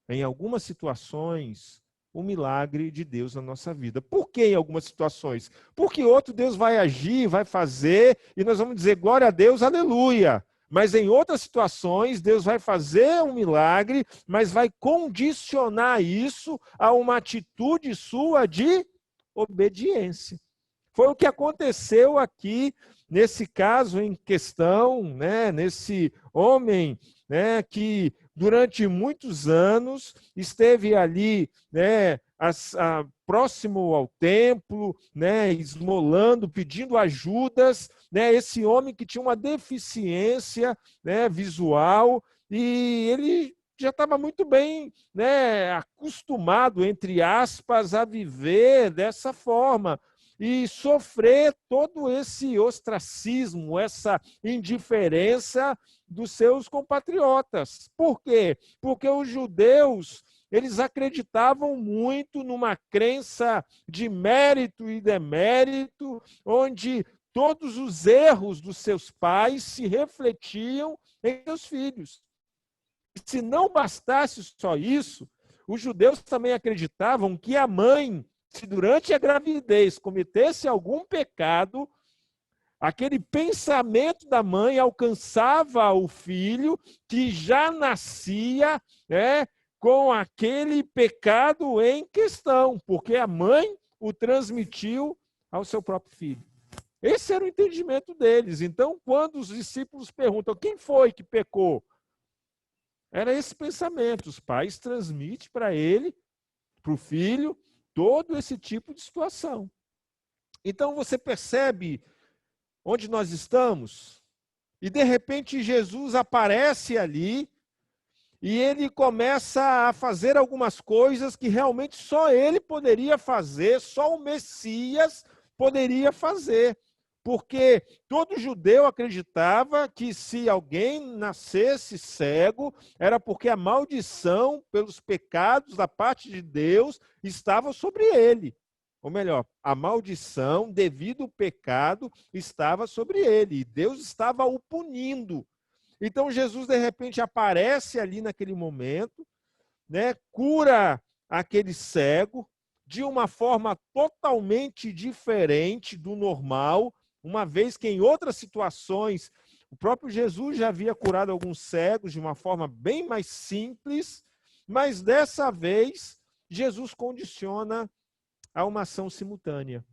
A: em algumas situações, o milagre de Deus na nossa vida. Por que em algumas situações? Porque outro Deus vai agir, vai fazer, e nós vamos dizer glória a Deus, aleluia. Mas em outras situações, Deus vai fazer um milagre, mas vai condicionar isso a uma atitude sua de obediência. Foi o que aconteceu aqui, nesse caso em questão, né, nesse homem, né, que durante muitos anos esteve ali, né, próximo ao templo, né, esmolando, pedindo ajudas, né, esse homem que tinha uma deficiência, né, visual, e ele já estava muito bem, né, acostumado, entre aspas, a viver dessa forma e sofrer todo esse ostracismo, essa indiferença dos seus compatriotas. Por quê? Porque os judeus, eles acreditavam muito numa crença de mérito e demérito, onde todos os erros dos seus pais se refletiam em seus filhos. Se não bastasse só isso, os judeus também acreditavam que a mãe, se durante a gravidez cometesse algum pecado, aquele pensamento da mãe alcançava o filho que já nascia, né, com aquele pecado em questão, porque a mãe o transmitiu ao seu próprio filho. Esse era o entendimento deles. Então, quando os discípulos perguntam quem foi que pecou, era esse pensamento. Os pais transmitem para ele, para o filho, todo esse tipo de situação. Então, você percebe onde nós estamos? E, de repente, Jesus aparece ali e ele começa a fazer algumas coisas que realmente só ele poderia fazer, só o Messias poderia fazer. Porque todo judeu acreditava que se alguém nascesse cego, era porque a maldição pelos pecados da parte de Deus estava sobre ele. Ou melhor, a maldição devido ao pecado estava sobre ele. E Deus estava o punindo. Então Jesus, de repente, aparece ali naquele momento, né, cura aquele cego de uma forma totalmente diferente do normal, uma vez que em outras situações o próprio Jesus já havia curado alguns cegos de uma forma bem mais simples, mas dessa vez Jesus condiciona a uma ação simultânea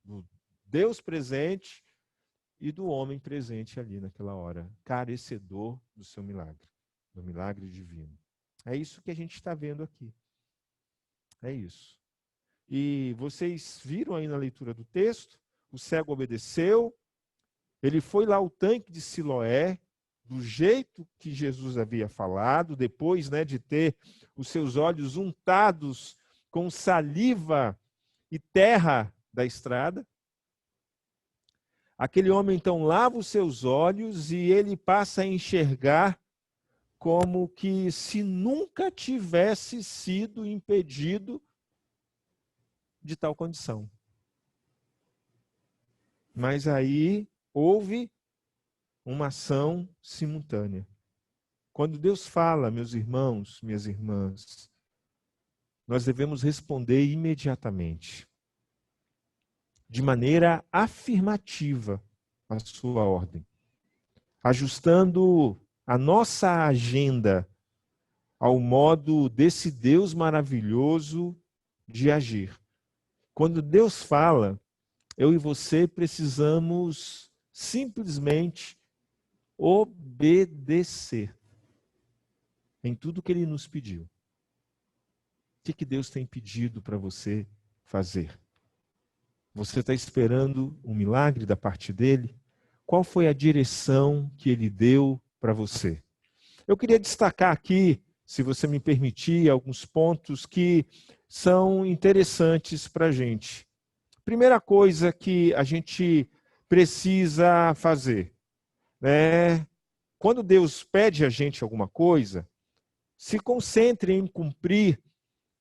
A: do Deus presente e do homem presente ali naquela hora, carecedor do seu milagre, do milagre divino. É isso que a gente está vendo aqui. É isso. E vocês viram aí na leitura do texto, o cego obedeceu, ele foi lá ao tanque de Siloé, do jeito que Jesus havia falado, depois, né, de ter os seus olhos untados com saliva e terra da estrada. Aquele homem, então, lava os seus olhos e ele passa a enxergar como que se nunca tivesse sido impedido de tal condição. Mas aí houve uma ação simultânea. Quando Deus fala, meus irmãos, minhas irmãs, nós devemos responder imediatamente, de maneira afirmativa, a sua ordem, ajustando a nossa agenda ao modo desse Deus maravilhoso de agir. Quando Deus fala, eu e você precisamos simplesmente obedecer em tudo que Ele nos pediu. O que Deus tem pedido para você fazer? Você está esperando um milagre da parte dEle? Qual foi a direção que Ele deu para você? Eu queria destacar aqui, se você me permitir, alguns pontos que são interessantes para a gente. Primeira coisa que a gente precisa fazer, né? Quando Deus pede a gente alguma coisa, se concentre em cumprir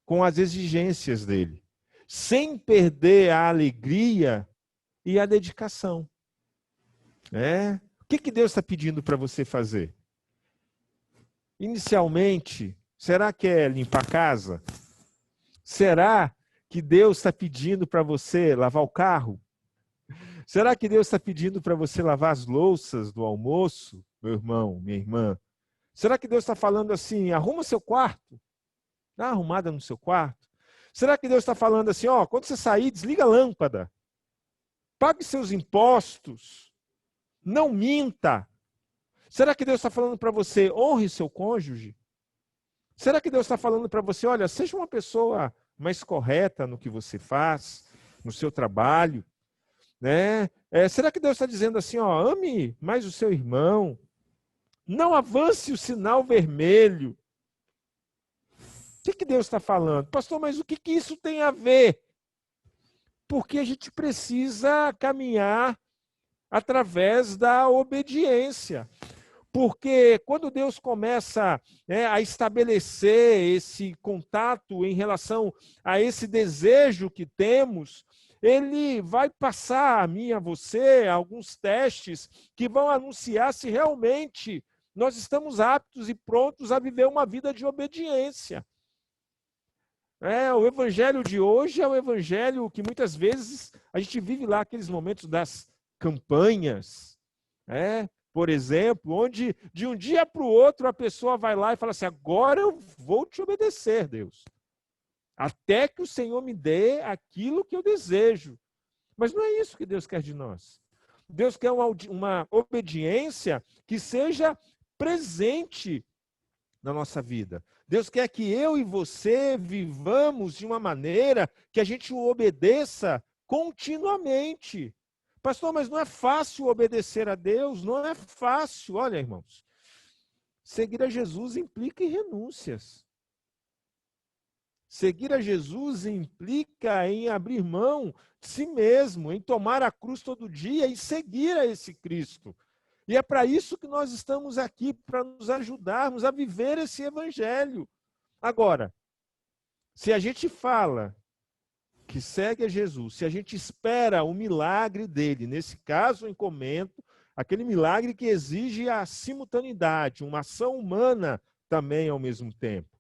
A: com as exigências dele, sem perder a alegria e a dedicação. Né? O que Deus está pedindo para você fazer? Inicialmente, será que é limpar a casa? Será que Deus está pedindo para você lavar o carro? Será que Deus está pedindo para você lavar as louças do almoço, meu irmão, minha irmã? Será que Deus está falando assim, arruma seu quarto? Dá uma arrumada no seu quarto? Será que Deus está falando assim, ó, quando você sair, desliga a lâmpada, pague seus impostos, não minta? Será que Deus está falando para você, honre seu cônjuge? Será que Deus está falando para você, olha, seja uma pessoa mais correta no que você faz, no seu trabalho, né? Será que Deus está dizendo assim, ó, ame mais o seu irmão, Não avance o sinal vermelho. O que Deus está falando? Pastor, mas o que isso tem a ver? Porque a gente precisa caminhar através da obediência. Porque quando Deus começa a estabelecer esse contato em relação a esse desejo que temos, Ele vai passar a mim e a você alguns testes que vão anunciar se realmente nós estamos aptos e prontos a viver uma vida de obediência. O evangelho de hoje é o evangelho que muitas vezes a gente vive lá aqueles momentos das campanhas, por exemplo, onde de um dia para o outro a pessoa vai lá e fala assim, agora eu vou te obedecer, Deus, até que o Senhor me dê aquilo que eu desejo. Mas não é isso que Deus quer de nós. Deus quer uma obediência que seja presente na nossa vida. Deus quer que eu e você vivamos de uma maneira que a gente o obedeça continuamente. Pastor, mas não é fácil obedecer a Deus? Não é fácil. Olha, irmãos, seguir a Jesus implica em renúncias. Seguir a Jesus implica em abrir mão de si mesmo, em tomar a cruz todo dia e seguir a esse Cristo. E é para isso que nós estamos aqui, para nos ajudarmos a viver esse evangelho. Agora, se a gente fala que segue a Jesus, se a gente espera o milagre dele, nesse caso em comento, aquele milagre que exige a simultaneidade, uma ação humana também ao mesmo tempo,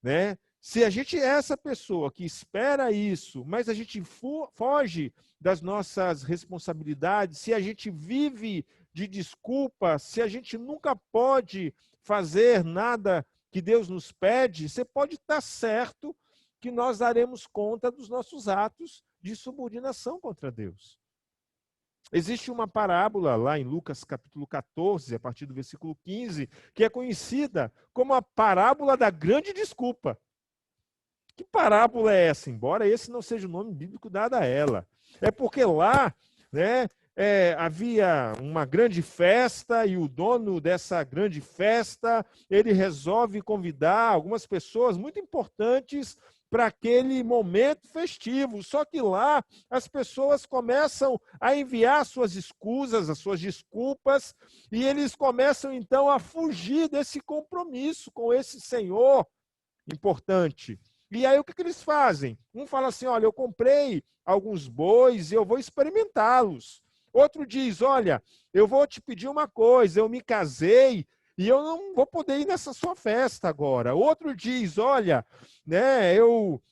A: né? Se a gente é essa pessoa que espera isso, mas a gente foge das nossas responsabilidades, se a gente vive de desculpa, se a gente nunca pode fazer nada que Deus nos pede, você pode estar certo que nós daremos conta dos nossos atos de subordinação contra Deus. Existe uma parábola lá em Lucas capítulo 14, a partir do versículo 15, que é conhecida como a parábola da grande desculpa. Que parábola é essa? Embora esse não seja o nome bíblico dado a ela. É porque lá, havia uma grande festa e o dono dessa grande festa, ele resolve convidar algumas pessoas muito importantes para aquele momento festivo. Só que lá as pessoas começam a enviar suas escusas, as suas desculpas, e eles começam então a fugir desse compromisso com esse Senhor importante. E aí o que eles fazem? Um fala assim, olha, eu comprei alguns bois e eu vou experimentá-los. Outro diz, olha, eu vou te pedir uma coisa, eu me casei e eu não vou poder ir nessa sua festa agora. Outro diz, olha, eu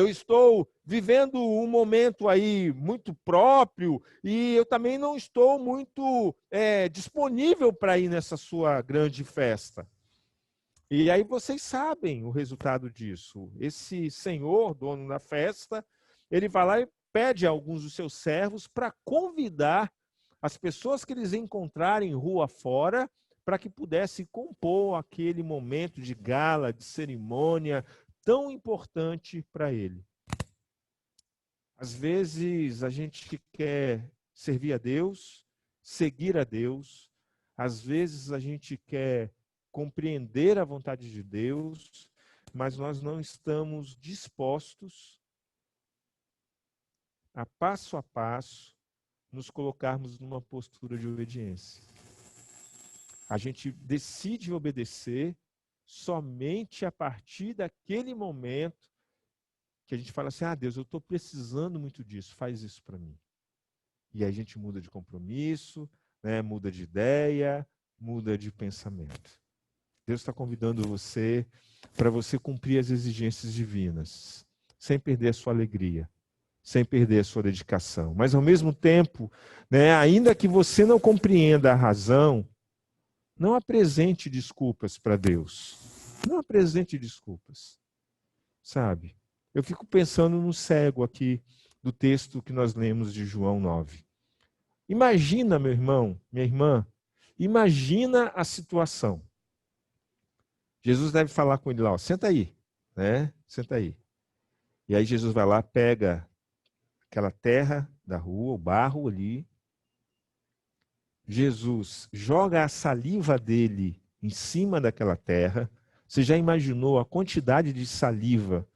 A: estou vivendo um momento aí muito próprio e eu também não estou muito disponível para ir nessa sua grande festa. E aí vocês sabem o resultado disso. Esse senhor, dono da festa, ele vai lá e pede a alguns dos seus servos para convidar as pessoas que eles encontrarem rua fora para que pudessem compor aquele momento de gala, de cerimônia tão importante para ele. Às vezes a gente quer servir a Deus, seguir a Deus, às vezes a gente quer compreender a vontade de Deus, mas nós não estamos dispostos a passo, nos colocarmos numa postura de obediência. A gente decide obedecer somente a partir daquele momento que a gente fala assim, Deus, eu estou precisando muito disso, faz isso para mim. E aí a gente muda de compromisso, muda de ideia, muda de pensamento. Deus está convidando você para você cumprir as exigências divinas, sem perder a sua alegria, sem perder a sua dedicação. Mas, ao mesmo tempo, ainda que você não compreenda a razão, não apresente desculpas para Deus. Não apresente desculpas. Sabe? Eu fico pensando no cego aqui do texto que nós lemos de João 9. Imagina, meu irmão, minha irmã, imagina a situação. Jesus deve falar com ele lá, senta aí, senta aí. E aí Jesus vai lá, pega aquela terra da rua, o barro ali, Jesus joga a saliva dele em cima daquela terra. Você já imaginou a quantidade de saliva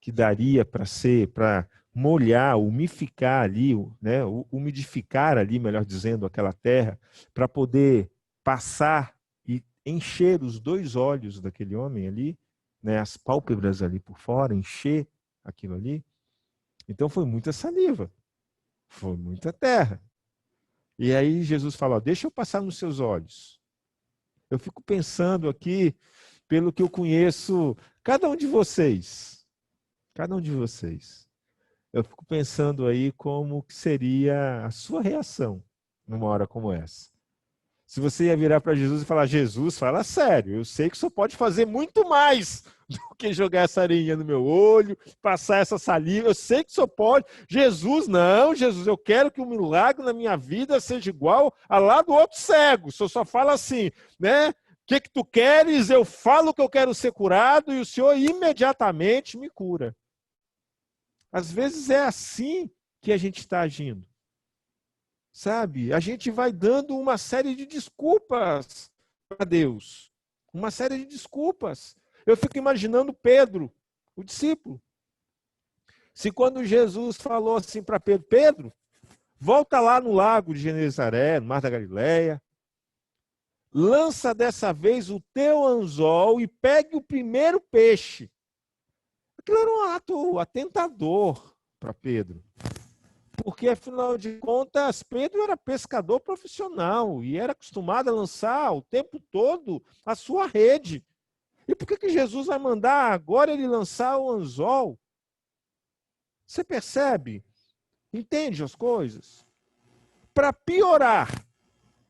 A: que daria para molhar, umificar ali, né, umidificar ali, melhor dizendo, aquela terra, para poder passar e encher os 2 olhos daquele homem ali, né, as pálpebras ali por fora, encher aquilo ali. Então foi muita saliva, foi muita terra. E aí Jesus fala, ó, deixa eu passar nos seus olhos. Eu fico pensando aqui, pelo que eu conheço, cada um de vocês, eu fico pensando aí como que seria a sua reação numa hora como essa. Se você ia virar para Jesus e falar, Jesus, fala sério, eu sei que o senhor pode fazer muito mais do que jogar essa areia no meu olho, passar essa saliva, eu sei que o senhor pode. Jesus, não, Jesus, eu quero que o milagre na minha vida seja igual a lá do outro cego. O senhor só fala assim, né? O que tu queres? Eu falo que eu quero ser curado e o senhor imediatamente me cura. Às vezes é assim que a gente está agindo. Sabe? A gente vai dando uma série de desculpas para Deus. Uma série de desculpas. Eu fico imaginando Pedro, o discípulo. Se quando Jesus falou assim para Pedro, Pedro, volta lá no lago de Genezaré, no Mar da Galileia, lança dessa vez o teu anzol e pegue o primeiro peixe. Aquilo era um ato atentador para Pedro. Porque, afinal de contas, Pedro era pescador profissional e era acostumado a lançar o tempo todo a sua rede. E por que Jesus vai mandar agora ele lançar o anzol? Você percebe? Entende as coisas? Para piorar,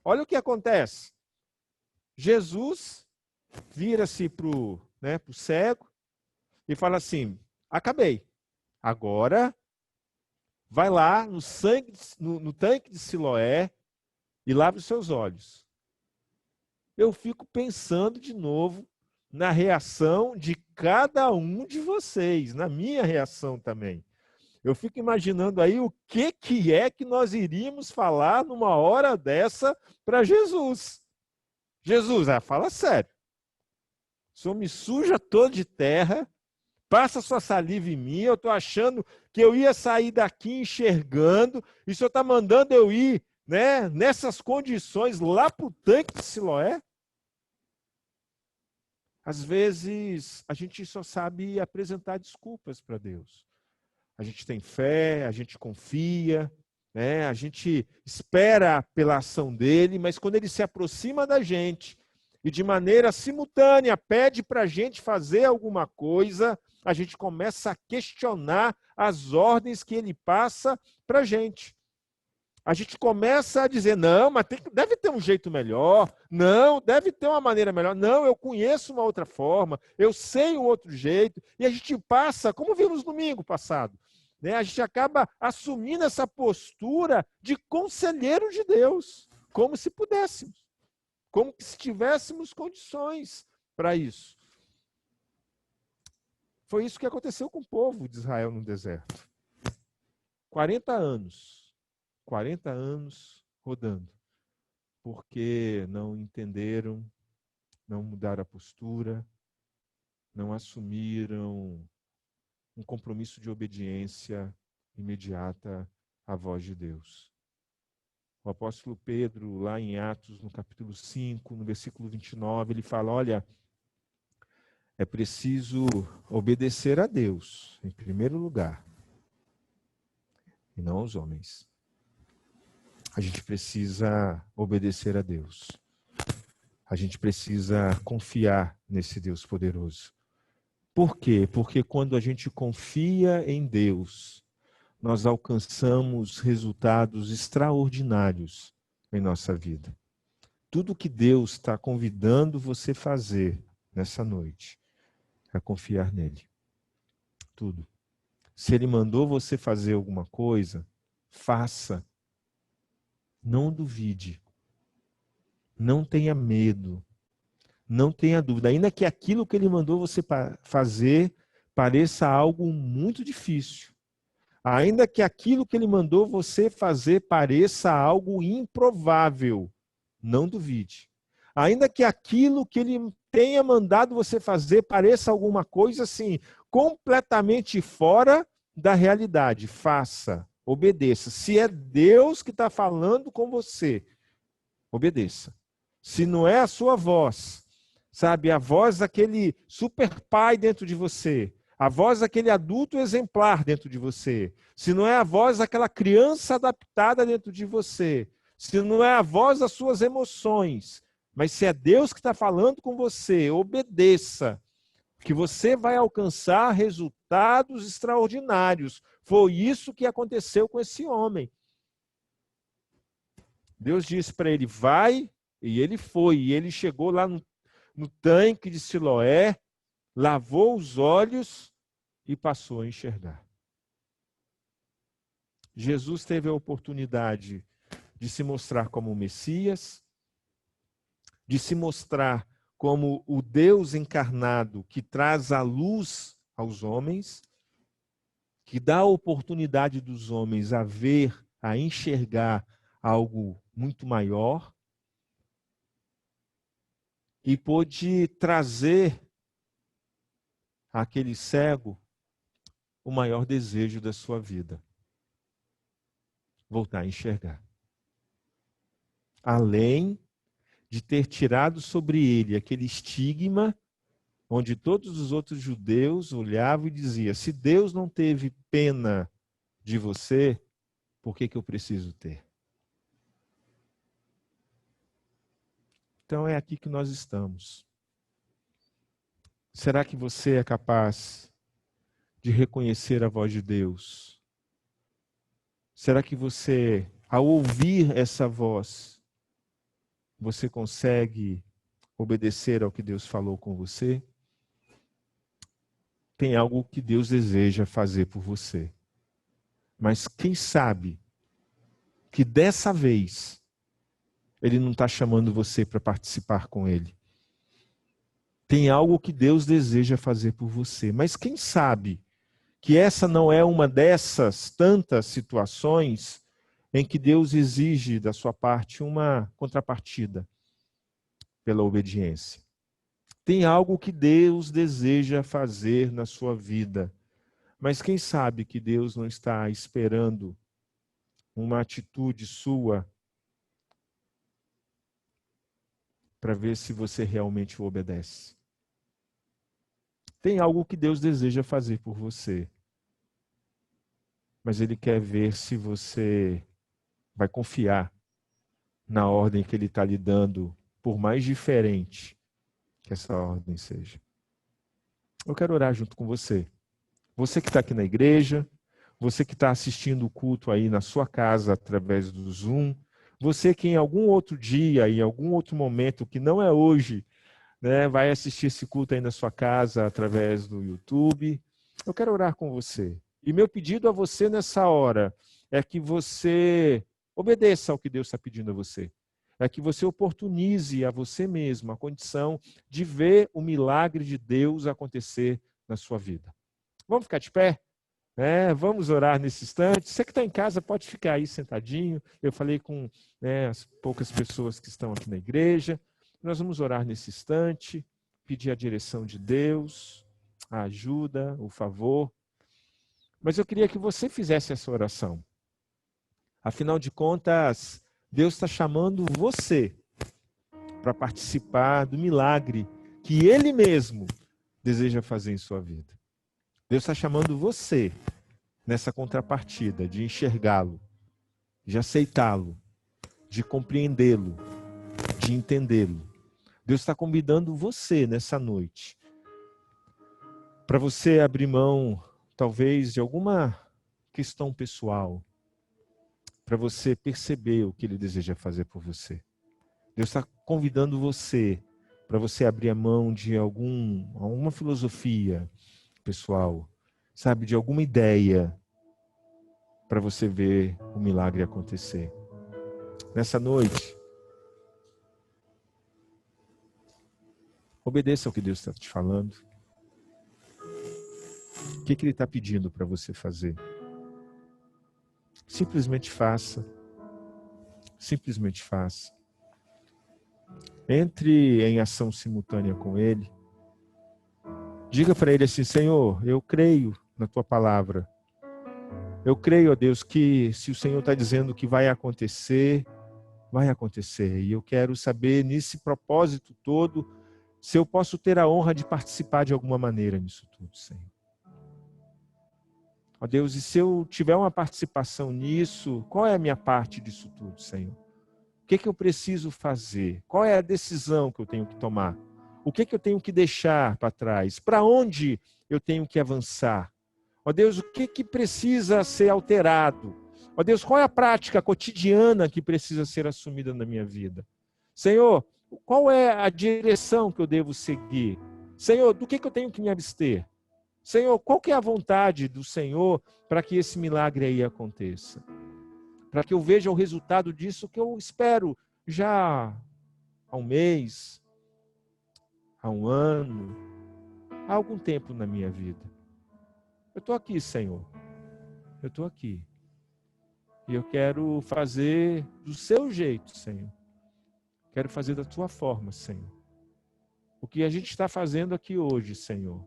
A: olha o que acontece. Jesus vira-se para o cego e fala assim, acabei. Agora, vai lá no tanque de Siloé e lave os seus olhos. Eu fico pensando de novo na reação de cada um de vocês, na minha reação também. Eu fico imaginando aí o que é que nós iríamos falar numa hora dessa para Jesus. Jesus, fala sério. O senhor me suja todo de terra, passa sua saliva em mim, eu estou achando que eu ia sair daqui enxergando, e o senhor está mandando eu ir, né, nessas condições lá para o tanque de Siloé? Às vezes, a gente só sabe apresentar desculpas para Deus. A gente tem fé, a gente confia, né, a gente espera pela ação dele, mas quando ele se aproxima da gente e de maneira simultânea pede para a gente fazer alguma coisa, a gente começa a questionar as ordens que ele passa para a gente. A gente começa a dizer, não, mas deve ter um jeito melhor, não, deve ter uma maneira melhor, não, eu conheço uma outra forma, eu sei um outro jeito, e a gente passa, como vimos no domingo passado, né? A gente acaba assumindo essa postura de conselheiro de Deus, como se pudéssemos, como se tivéssemos condições para isso. Foi isso que aconteceu com o povo de Israel no deserto. 40 anos rodando, porque não entenderam, não mudaram a postura, não assumiram um compromisso de obediência imediata à voz de Deus. O apóstolo Pedro, lá em Atos, no capítulo 5, no versículo 29, ele fala, olha, é preciso obedecer a Deus, em primeiro lugar, e não aos homens. A gente precisa obedecer a Deus. A gente precisa confiar nesse Deus poderoso. Por quê? Porque quando a gente confia em Deus, nós alcançamos resultados extraordinários em nossa vida. Tudo que Deus está convidando você a fazer nessa noite é confiar nele. Tudo. Se ele mandou você fazer alguma coisa, faça. Não duvide. Não tenha medo. Não tenha dúvida. Ainda que aquilo que ele mandou você fazer pareça algo muito difícil. Ainda que aquilo que ele mandou você fazer pareça algo improvável, não duvide. Ainda que aquilo que ele tenha mandado você fazer pareça alguma coisa assim, completamente fora da realidade, faça, obedeça. Se é Deus que está falando com você, obedeça. Se não é a sua voz, sabe, a voz daquele super pai dentro de você, a voz daquele adulto exemplar dentro de você, se não é a voz daquela criança adaptada dentro de você, se não é a voz das suas emoções, mas se é Deus que está falando com você, obedeça, que você vai alcançar resultados extraordinários. Foi isso que aconteceu com esse homem. Deus disse para ele, vai, e ele foi. E ele chegou lá no tanque de Siloé, lavou os olhos e passou a enxergar. Jesus teve a oportunidade de se mostrar como o Messias, de se mostrar como o Deus encarnado que traz a luz aos homens, que dá a oportunidade dos homens a ver, a enxergar algo muito maior, e pôde trazer àquele cego o maior desejo da sua vida: voltar a enxergar. Além de ter tirado sobre ele aquele estigma onde todos os outros judeus olhavam e diziam, se Deus não teve pena de você, por que eu preciso ter? Então é aqui que nós estamos. Será que você é capaz de reconhecer a voz de Deus? Será que você, ao ouvir essa voz, você consegue obedecer ao que Deus falou com você? Tem algo que Deus deseja fazer por você. Mas quem sabe que dessa vez Ele não está chamando você para participar com Ele. Tem algo que Deus deseja fazer por você. Mas quem sabe que essa não é uma dessas tantas situações em que Deus exige da sua parte uma contrapartida pela obediência. Tem algo que Deus deseja fazer na sua vida. Mas quem sabe que Deus não está esperando uma atitude sua para ver se você realmente o obedece. Tem algo que Deus deseja fazer por você, mas Ele quer ver se você vai confiar na ordem que Ele está lhe dando, por mais diferente que essa ordem seja. Eu quero orar junto com você. Você que está aqui na igreja, você que está assistindo o culto aí na sua casa através do Zoom, você que em algum outro dia, em algum outro momento, que não é hoje, né, vai assistir esse culto aí na sua casa através do YouTube, eu quero orar com você. E meu pedido a você nessa hora é que você obedeça ao que Deus está pedindo a você. É que você oportunize a você mesmo a condição de ver o milagre de Deus acontecer na sua vida. Vamos ficar de pé? Vamos orar nesse instante. Você que está em casa pode ficar aí sentadinho. Eu falei com as poucas pessoas que estão aqui na igreja. Nós vamos orar nesse instante, pedir a direção de Deus, a ajuda, o favor. Mas eu queria que você fizesse essa oração. Afinal de contas, Deus está chamando você para participar do milagre que Ele mesmo deseja fazer em sua vida. Deus está chamando você nessa contrapartida de enxergá-lo, de aceitá-lo, de compreendê-lo, de entendê-lo. Deus está convidando você nessa noite para você abrir mão, talvez, de alguma questão pessoal, para você perceber o que Ele deseja fazer por você. Deus está convidando você para você abrir a mão de alguma filosofia pessoal, sabe, de alguma ideia, para você ver o milagre acontecer. Nessa noite, obedeça ao que Deus está te falando. O que Ele está pedindo para você fazer? Simplesmente faça. Simplesmente faça. Entre em ação simultânea com Ele. Diga para Ele assim: Senhor, eu creio na Tua palavra. Eu creio, ó Deus, que se o Senhor está dizendo que vai acontecer, vai acontecer. E eu quero saber, nesse propósito todo, se eu posso ter a honra de participar de alguma maneira nisso tudo, Senhor. Ó Deus, e se eu tiver uma participação nisso, qual é a minha parte disso tudo, Senhor? O que eu preciso fazer? Qual é a decisão que eu tenho que tomar? O que eu tenho que deixar para trás? Para onde eu tenho que avançar? Ó Deus, o que precisa ser alterado? Ó Deus, qual é a prática cotidiana que precisa ser assumida na minha vida? Senhor, qual é a direção que eu devo seguir? Senhor, do que eu tenho que me abster? Senhor, qual que é a vontade do Senhor para que esse milagre aí aconteça? Para que eu veja o resultado disso que eu espero já há um mês, há um ano, há algum tempo na minha vida. Eu estou aqui, Senhor. Eu estou aqui. E eu quero fazer do seu jeito, Senhor. Quero fazer da tua forma, Senhor. O que a gente está fazendo aqui hoje, Senhor,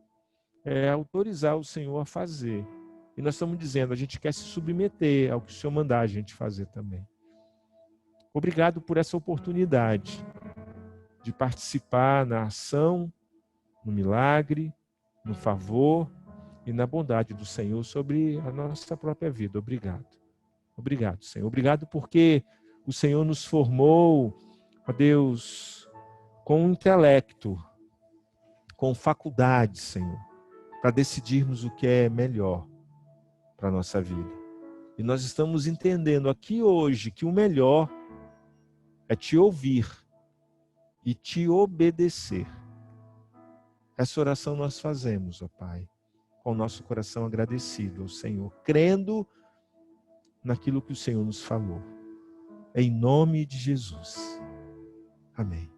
A: é autorizar o Senhor a fazer. E nós estamos dizendo, a gente quer se submeter ao que o Senhor mandar a gente fazer também. Obrigado por essa oportunidade de participar na ação, no milagre, no favor e na bondade do Senhor sobre a nossa própria vida. Obrigado. Obrigado, Senhor. Obrigado porque o Senhor nos formou, ó Deus, com intelecto, com faculdade, Senhor, para decidirmos o que é melhor para a nossa vida. E nós estamos entendendo aqui hoje que o melhor é te ouvir e te obedecer. Essa oração nós fazemos, ó Pai, com o nosso coração agradecido ao Senhor, crendo naquilo que o Senhor nos falou. Em nome de Jesus. Amém.